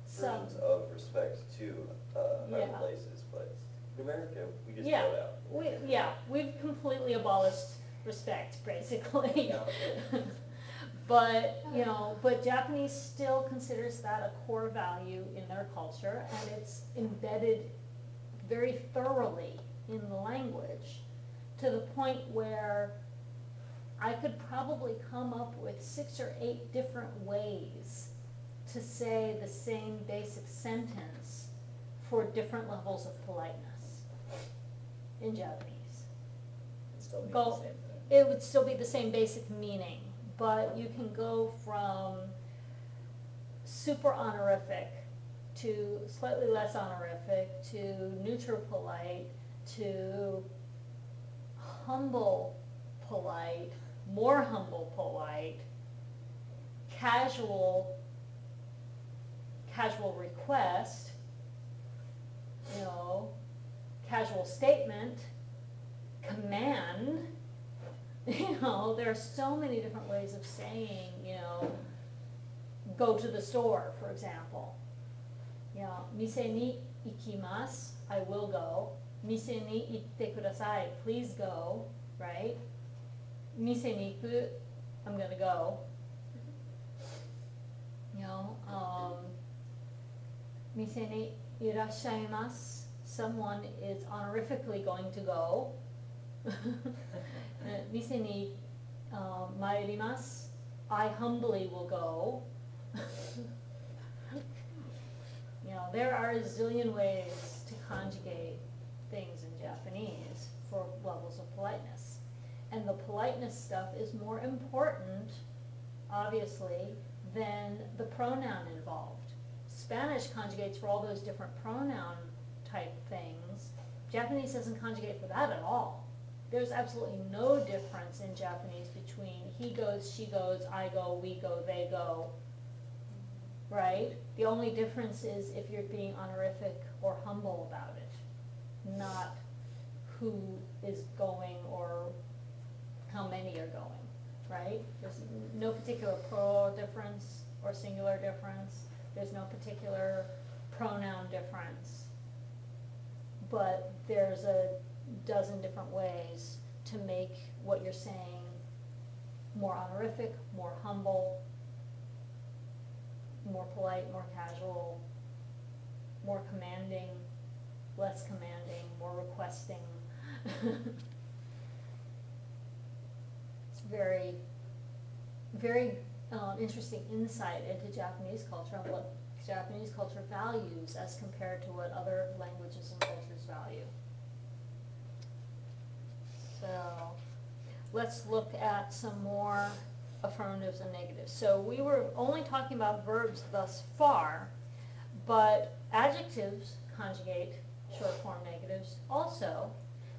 Some. versions of respect to Yeah. higher places, but in America, we just Yeah. throw it out. We've completely abolished respect, basically. Yeah. But, you know, but Japanese still considers that a core value in their culture, and it's embedded very thoroughly in the language, to the point where I could probably come up with 6 or 8 different ways to say the same basic sentence for different levels of politeness in Japanese. It's still means Go- the same thing. It would still be the same basic meaning, but you can go from super honorific to slightly less honorific to neutral polite to humble polite, more humble polite, casual request, you know, casual statement, command. You know, there are so many different ways of saying, you know, go to the store, for example. You know, mise ni ikimasu, I will go. Mise ni itte kudasai, please go, right? Mise ni iku, I'm gonna go. You know, mise ni irashaimasu, someone is honorifically going to go. Mise ni mairimasu, I humbly will go. You know, there are a zillion ways to conjugate things in Japanese for levels of politeness. And the politeness stuff is more important, obviously, than the pronoun involved. Spanish conjugates for all those different pronoun type things. Japanese doesn't conjugate for that at all. There's absolutely no difference in Japanese between he goes, she goes, I go, we go, they go, right? The only difference is if you're being honorific or humble about it, not who is going or how many are going, right? There's no particular plural difference or singular difference. There's no particular pronoun difference. But there's a dozen different ways to make what you're saying more honorific, more humble, more polite, more casual, more commanding, less commanding, more requesting. It's very, very interesting insight into Japanese culture and what Japanese culture values as compared to what other languages and cultures value. So let's look at some more affirmatives and negatives. So we were only talking about verbs thus far, but adjectives conjugate short form negatives also.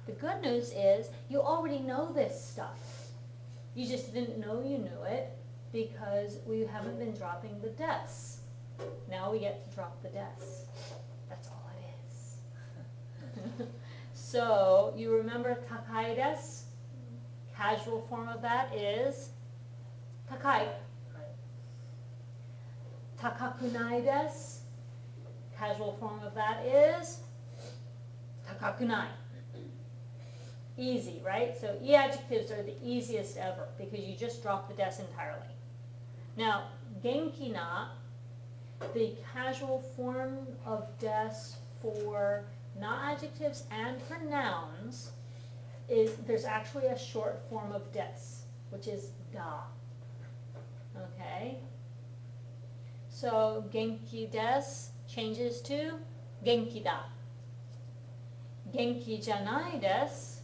The good news is you already know this stuff. You just didn't know you knew it because we haven't been dropping the des. Now we get to drop the des. That's all it is. So you remember takai desu? Casual form of that is takai. Takakunai desu? Casual form of that is takakunai. Easy, right? So e-adjectives are the easiest ever because you just drop the des entirely. Now, genki na, the casual form of des for not adjectives and for nouns, is there's actually a short form of des, which is da. Okay? So genki desu changes to genki da. Genki janai desu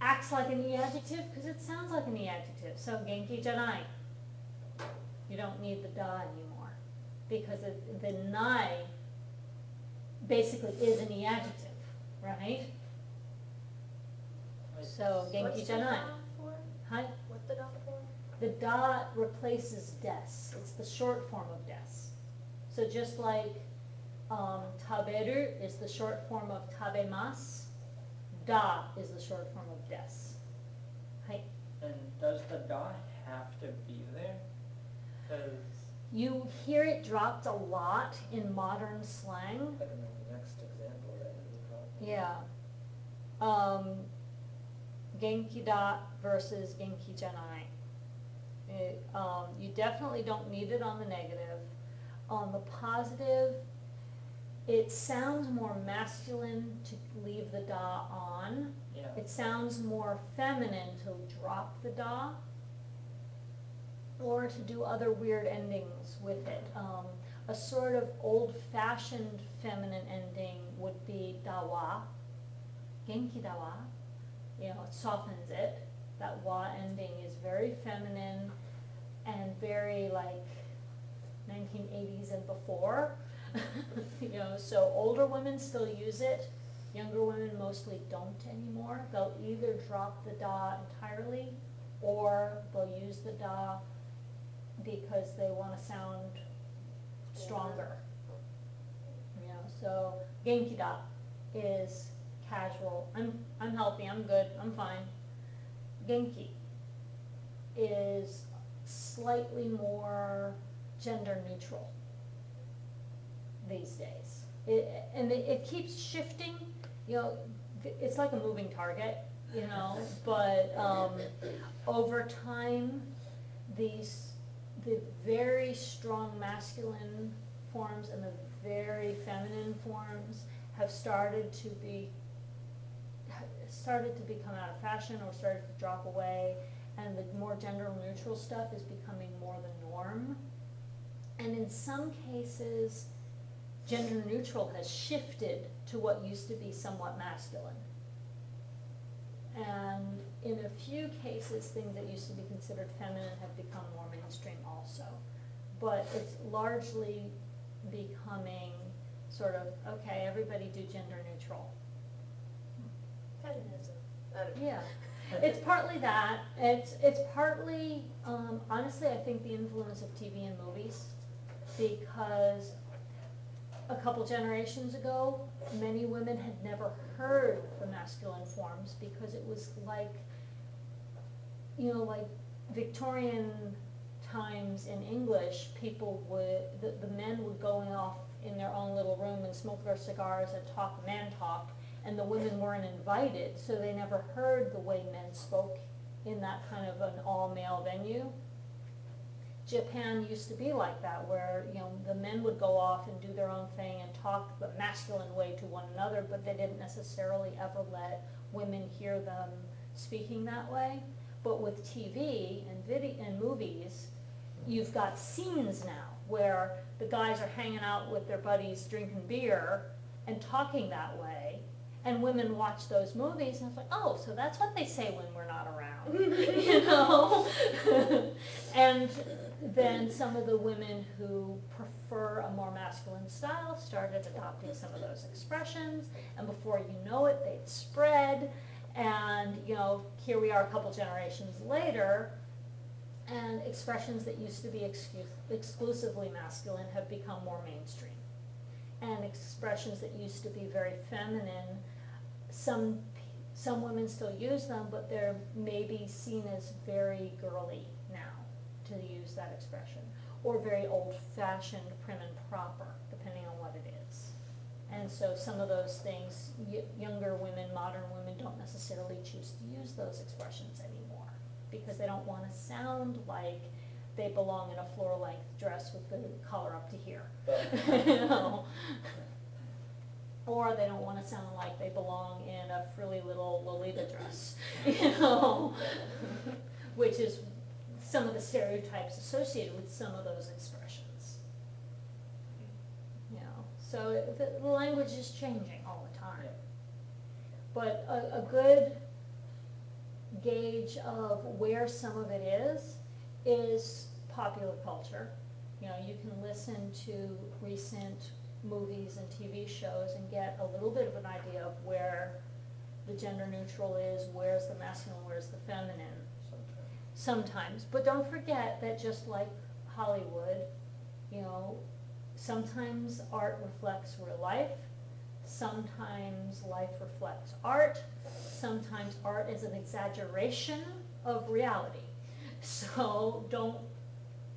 acts like an e-adjective because it sounds like an e-adjective. So genki janai. You don't need the da anymore because the nai basically is an e-adjective, right? So genki What's the janai. da for? Hi? What's the da for? The da replaces des. It's the short form of des. So just like taberu is the short form of tabemasu, da is the short form of des. Hi. And does the da have to be there? Because You hear it dropped a lot in modern slang. Like in the next example, that would be probably. Yeah. Genki da versus genki janai. You definitely don't need it on the negative. On the positive, it sounds more masculine to leave the da on. yeah, It sounds more feminine to drop the da or to do other weird endings with it. A sort of old-fashioned feminine ending would be dawa, genki dawa. You know, it softens it. That wa ending is very feminine and very like 1980s and before. You know, so older women still use it. Younger women mostly don't anymore. They'll either drop the da entirely or they'll use the da because they want to sound stronger. You know, so genki da is casual. I'm healthy, I'm good, I'm fine. Genki is slightly more gender neutral these days. It keeps shifting, you know, it's like a moving target, you know, but over time, the very strong masculine forms and the very feminine forms have started to become out of fashion or started to drop away, and the more gender neutral stuff is becoming more the norm. And in some cases, gender neutral has shifted to what used to be somewhat masculine. And in a few cases, things that used to be considered feminine have become more mainstream also. But it's largely becoming sort of, okay, everybody do gender neutral. Feminism. I don't know. Yeah, it's partly that. It's partly, honestly, I think the influence of TV and movies, because a couple generations ago, many women had never heard the masculine forms because it was like, you know, like Victorian times in English, people would, the men would go off in their own little room and smoke their cigars and talk man talk, and the women weren't invited, so they never heard the way men spoke in that kind of an all-male venue. Japan used to be like that, where, you know, the men would go off and do their own thing and talk the masculine way to one another, but they didn't necessarily ever let women hear them speaking that way. But with TV and video and movies, you've got scenes now where the guys are hanging out with their buddies drinking beer and talking that way, and women watch those movies and it's like, oh, so that's what they say when we're not around, you know? And then some of the women who prefer a more masculine style started adopting some of those expressions, and before you know it, they'd spread, and, you know, here we are a couple generations later, and expressions that used to be exclusively masculine have become more mainstream. And expressions that used to be very feminine, some women still use them, but they're maybe seen as very girly now to use that expression, or very old-fashioned, prim and proper, depending on what it is. And so some of those things, younger women, modern women, don't necessarily choose to use those expressions anymore, because they don't want to sound like they belong in a floor-length dress with the collar up to here. You know? Or they don't want to sound like they belong in a frilly little Lolita dress, you know? Which is some of the stereotypes associated with some of those expressions. You know, so the language is changing all the time. But a good gauge of where some of it is popular culture. You know, you can listen to recent movies and TV shows and get a little bit of an idea of where the gender neutral is, where's the masculine, where's the feminine. Sometimes. But don't forget that just like Hollywood, you know, sometimes art reflects real life, sometimes life reflects art, sometimes art is an exaggeration of reality. So don't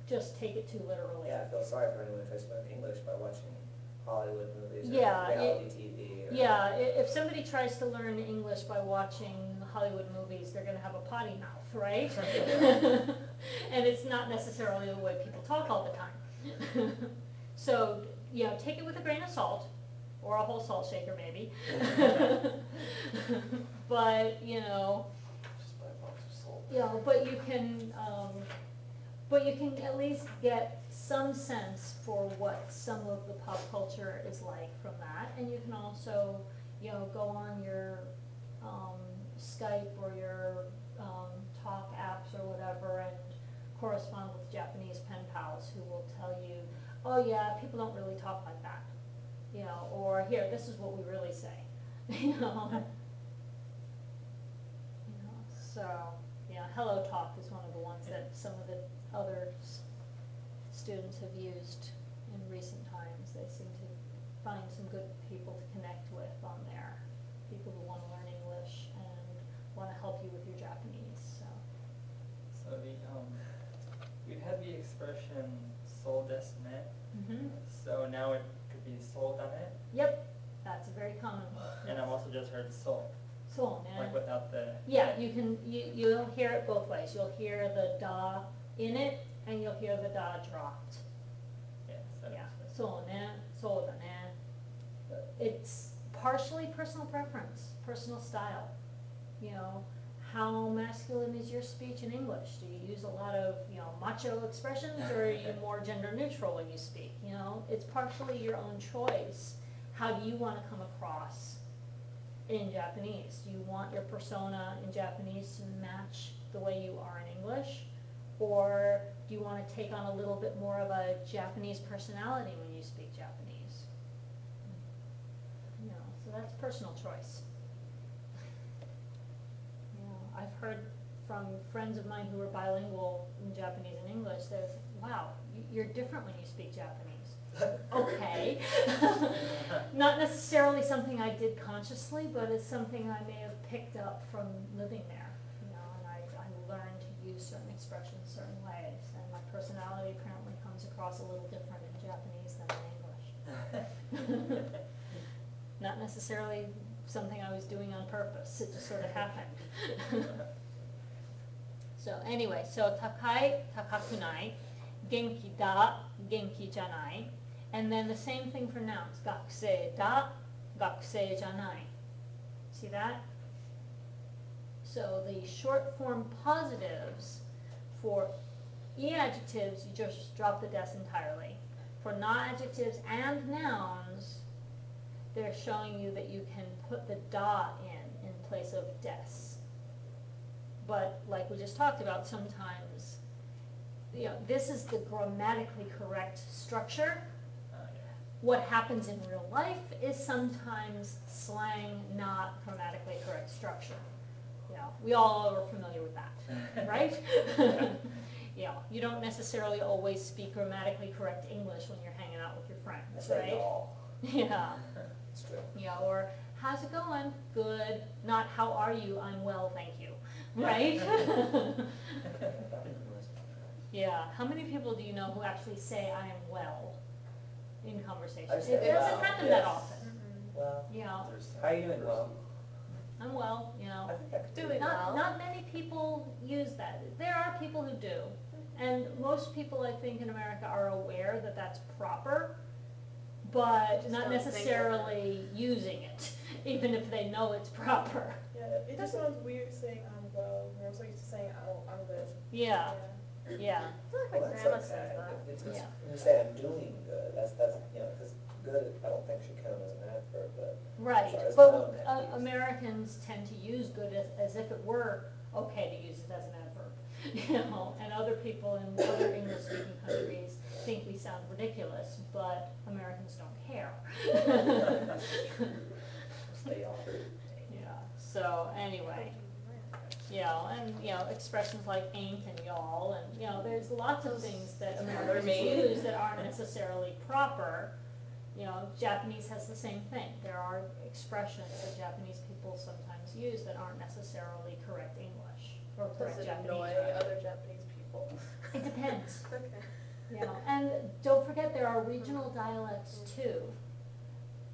just take it too literally. Yeah, I feel sorry for anyone who tries to learn English by watching Hollywood movies Yeah, or reality TV. Or Yeah, if somebody tries to learn English by watching Hollywood movies, they're gonna have a potty mouth, right? And it's not necessarily the way people talk all the time. So, you know, take it with a grain of salt, or a whole salt shaker maybe. But, you know, Just buy a box of salt. you know, but you can at least get some sense for what some of the pop culture is like from that, and you can also, you know, go on your Skype or your talk apps or whatever and correspond with Japanese pen pals who will tell you, oh yeah, people don't really talk like that, you know, or here, this is what we really say, you know. You know, so, yeah, Hello Talk is one of the ones that some of the other students have used in recent times. They seem to find some good people to connect with on there, people who want to learn English and want to help you with your Japanese, so. So we've had the expression "soul desu ne," so now it could be "soul da ne," Yep, that's a very common one. and I've also just heard "soul," So, man. like without the. Yeah, you'll hear it both ways. You'll hear the da in it, and you'll hear the da dropped. Yeah. So Yeah, so ne, so da ne. It's partially personal preference, personal style. You know, how masculine is your speech in English? Do you use a lot of, you know, macho expressions, or are you more gender neutral when you speak? You know, it's partially your own choice. How do you want to come across in Japanese? Do you want your persona in Japanese to match the way you are in English? Or do you want to take on a little bit more of a Japanese personality when you speak Japanese? You know, so that's personal choice. You know, I've heard from friends of mine who are bilingual in Japanese and English, they're, wow, you're different when you speak Japanese. Okay. Not necessarily something I did consciously, but it's something I may have picked up from living there, you know, and I learned to use certain expressions certain ways, and my personality apparently comes across a little different in Japanese than in English. Not necessarily something I was doing on purpose, it just sort of happened. So anyway, so takai, takakunai, genki da, genki janai, and then the same thing for nouns, gakusei da, gakusei janai. See that? So the short form positives for e adjectives, you just drop the des entirely. for non-adjectives and nouns, they're showing you that you can put the da in place of des. But like we just talked about, sometimes, this is the grammatically correct structure. Yeah. What happens in real life is sometimes slang, not grammatically correct structure. We all are familiar with that, right? You don't necessarily always speak grammatically correct English when you're hanging out with your friends, That's like right? y'all. Yeah. It's true. Or how's it going? Good. Not how are you? I'm well, thank you. Right? Yeah. How many people do you know who actually say I am well in conversation? I've It said doesn't well, happen yes. that often. Well, There's how are you doing? Well, I'm well, I think I could do Doing it. well. Not many people use that. There are people who do. And most people, I think, in America are aware that that's proper, but Just not don't think of it. necessarily using it, even if they know it's proper. Yeah, it just sounds weird saying I'm well, we're so used to saying I'm good. Yeah, yeah, I feel like Well, my that's grandma okay. says that. It's, Yeah. when you say I'm doing good, that's, because good, I don't think should count as an adverb, but right. Sorry, it's But noun that we use. Americans tend to use good as if it were okay to use it as an adverb, and other people in other English-speaking countries think we sound ridiculous, but Americans don't care. stay off. Yeah, so anyway, and, expressions like ain't and y'all, and, there's lots of things that Americans Mermaid. use that aren't necessarily proper. Japanese has the same thing. There are expressions that Japanese people sometimes use that aren't necessarily correct English, or Does correct it Japanese. annoy rather. other Japanese people? It depends. Okay. And don't forget there are regional dialects too.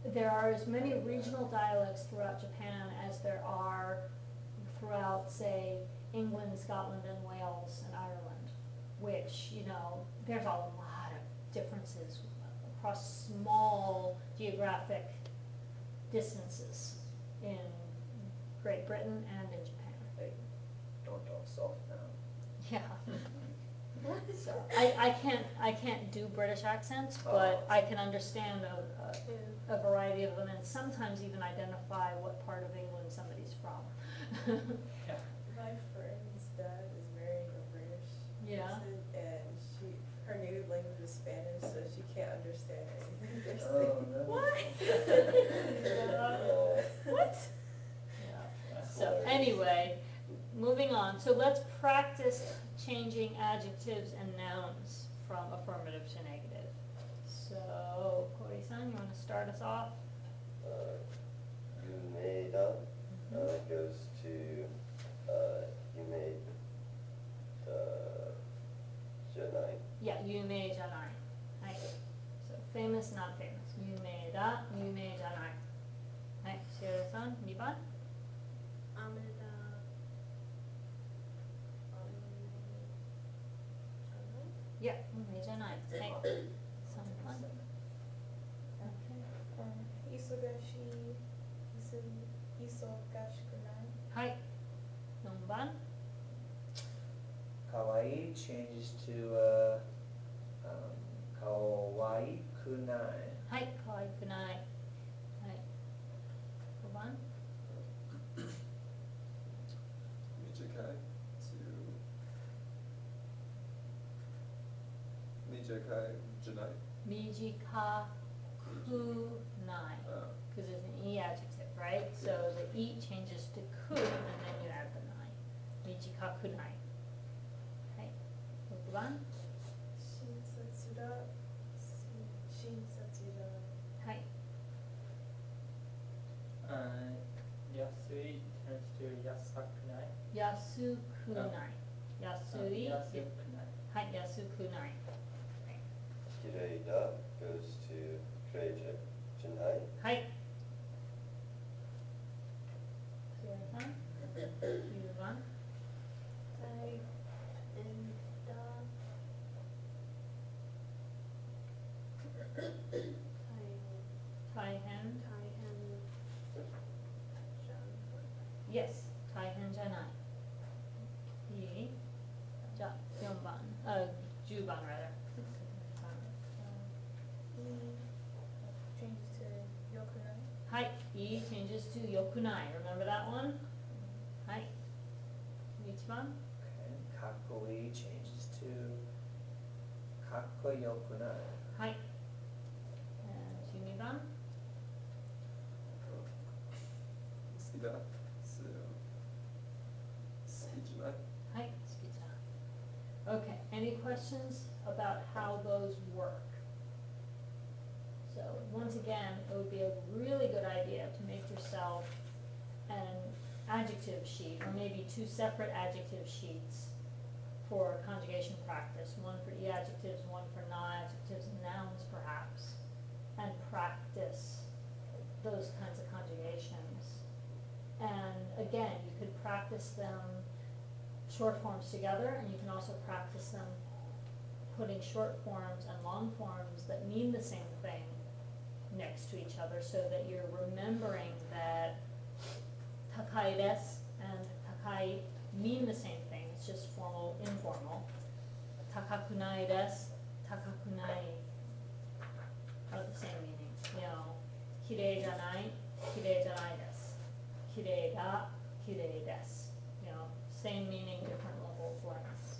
There are as many regional dialects throughout Japan as there are throughout, say, England, Scotland, and Wales, and Ireland, which, there's a lot of differences across small geographic distances in Great Britain and in Japan. Hey, don't talk soft now. Yeah. So, I can't do British accents, but I can understand a variety of them, and sometimes even identify what part of England somebody's from. Yeah. My friend's dad is married a British Yeah. person, and her native language is Spanish, so she can't understand anything they're Oh, saying. no. What? So anyway, moving on. So let's practice changing adjectives and nouns from affirmative to negative. So, Kori-san, you want to start us off? Yumeda goes to yume janai. Yeah, yume janai. Right. So famous, not famous. Yumeda, yume janai. Right, Shiro-san, 2番? Yeah, yume janai. Right. 3番? Okay. 忙しい、忙しくない。はい。4番? Kawaii changes to, kawaii kunai. はい、可愛くない。はい。5番? Mijikai Mijikai Janai. 短くない. Because it's an E adjective, right? So the E changes to ku, and then you add the nai. 短くない. Okay. 6番? 診察だ、診察だ。はい. Yasui turns to yasakunai. 安くない. 安い. Yasukunai. はい、安くない. Kireida goes to Kreija janai. はい. シエラさん? 9番? 大変? Yes, 大変じゃない。いい? じゃあ4番、10番 rather. い changes to 良くない. Remember that one? はい。1番 Okay, かっこいい changes to かっこよくない。はい。12番 好きだ。好きじゃない。はい、好きじゃない. Okay, any questions about how those work? So once again, it would be a really good idea to make yourself an adjective sheet, or maybe two separate adjective sheets for conjugation practice, one for e-adjectives, one for non-adjectives and nouns perhaps, and practice those kinds of conjugations. And again, you could practice them short forms together, and you can also practice them putting short forms and long forms that mean the same thing next to each other, so that you're remembering that takai desu and takai mean the same thing. It's just formal, informal. Takakunai desu, takakunai are the same meaning. You know, kirei janai desu. Kirei da, kirei desu. You know, same meaning, different level of lengths.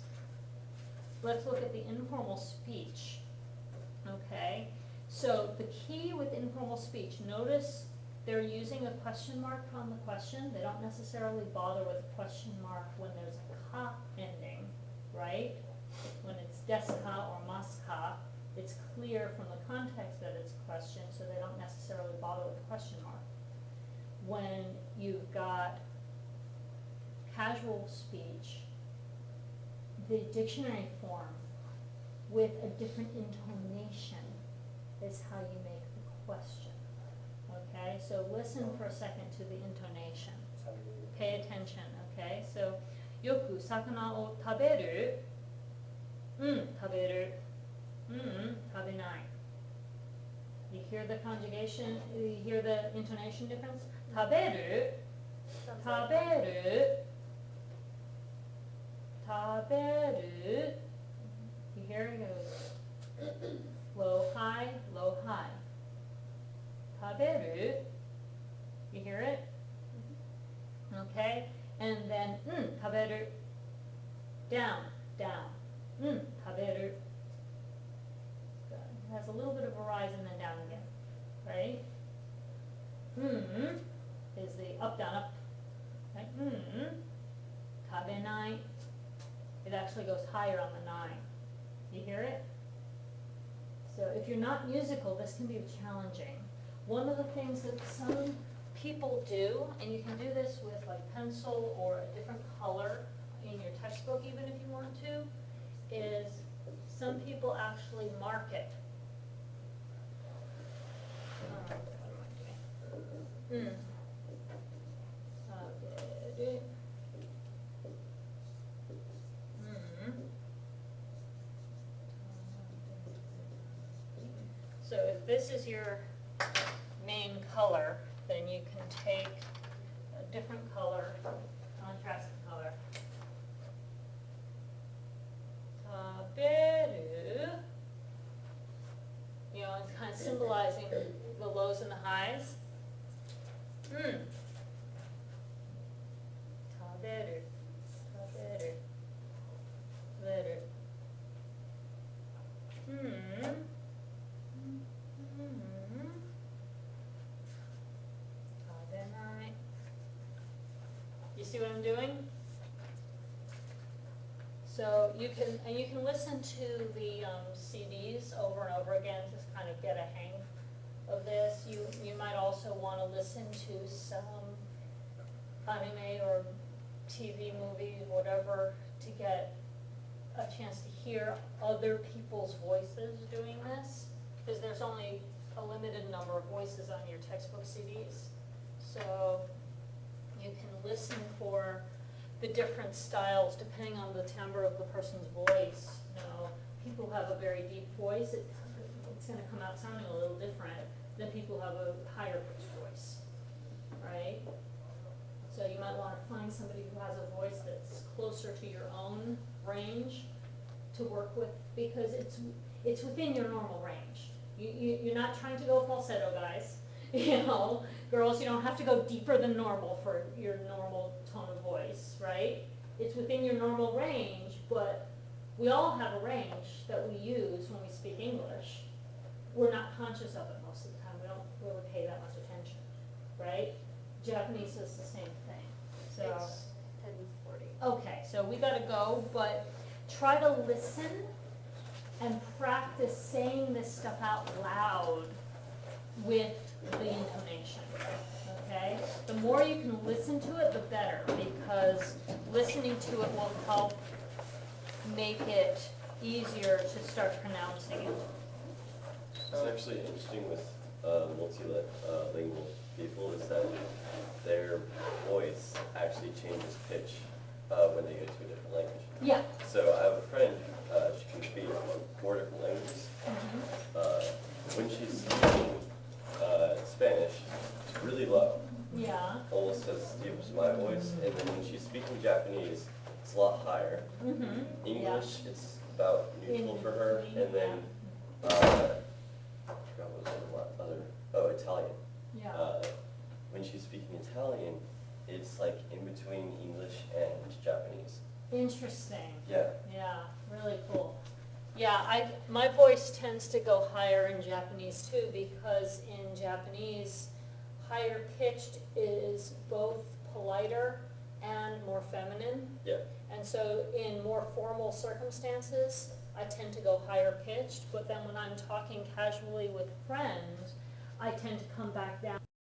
Let's look at the informal speech. Okay, so the key with informal speech, notice they're using a question mark on the question. They don't necessarily bother with a question mark when there's a ka ending, right? When it's desu ka or masu ka, it's clear from the context that it's a question, so they don't necessarily bother with a question mark. When you've got casual speech, the dictionary form with a different intonation is how you make the question. Okay, so listen for a second to the intonation. Pay attention, okay? So, よく魚を食べる、食べる、食べない. You hear the conjugation, you hear the intonation difference? 食べる、食べる、食べる. You hear it goes low, high, low, high. 食べる. You hear it? Okay? And then 食べる. Down, down. 食べる. Good. It has a little bit of a rise and then down again. Right? Is the up, down, up. Right? 食べない. It actually goes higher on the 9. You hear it? So if you're not musical, this can be challenging. One of the things that some people do, and you can do this with like pencil or a different color in your textbook even if you want to, is some people actually mark it. What am I doing? So if this is your main color, then you can take a different color, contrasting color. Taberu. You know, it's kind of symbolizing the lows and the highs. Taberu. Taberu. Taberu. You see what I'm doing? So you can listen to the CDs over and over again to kind of get a hang of this. You might also want to listen to some anime or TV movies, whatever, to get a chance to hear other people's voices doing this, because there's only a limited number of voices on your textbook CDs. So you can listen for the different styles depending on the timbre of the person's voice. You know, people have a very deep voice, it's going to come out sounding a little different than people who have a higher pitched voice, right? So you might want to find somebody who has a voice that's closer to your own range to work with, because it's within your normal range. You're not trying to go falsetto, guys. You know, girls, you don't have to go deeper than normal for your normal tone of voice, right? It's within your normal range, but we all have a range that we use when we speak English. We're not conscious of it most of the time. We don't really pay that much attention, right? Japanese is the same thing. So, It's 10:40. okay, so we gotta go, but try to listen and practice saying this stuff out loud with the intonation, okay? The more you can listen to it, the better, because listening to it will help make it easier to start pronouncing it. It's actually interesting with multilingual people is that their voice actually changes pitch when they go to a different language. Yeah. So I have a friend, she can speak 4 different languages. When she's speaking Spanish, it's really low, Yeah. almost as deep as my voice. And then when she's speaking Japanese, it's a lot higher. Mm-hmm. English, it's about neutral for her. In And then, between, I forgot what was the other, oh, Italian. Yeah. When she's speaking Italian, it's like in between English and Japanese. Interesting. Yeah. Yeah, really cool. Yeah, my voice tends to go higher in Japanese too, because in Japanese, higher pitched is both politer and more feminine. Yeah. And so in more formal circumstances, I tend to go higher pitched, but then when I'm talking casually with friends, I tend to come back down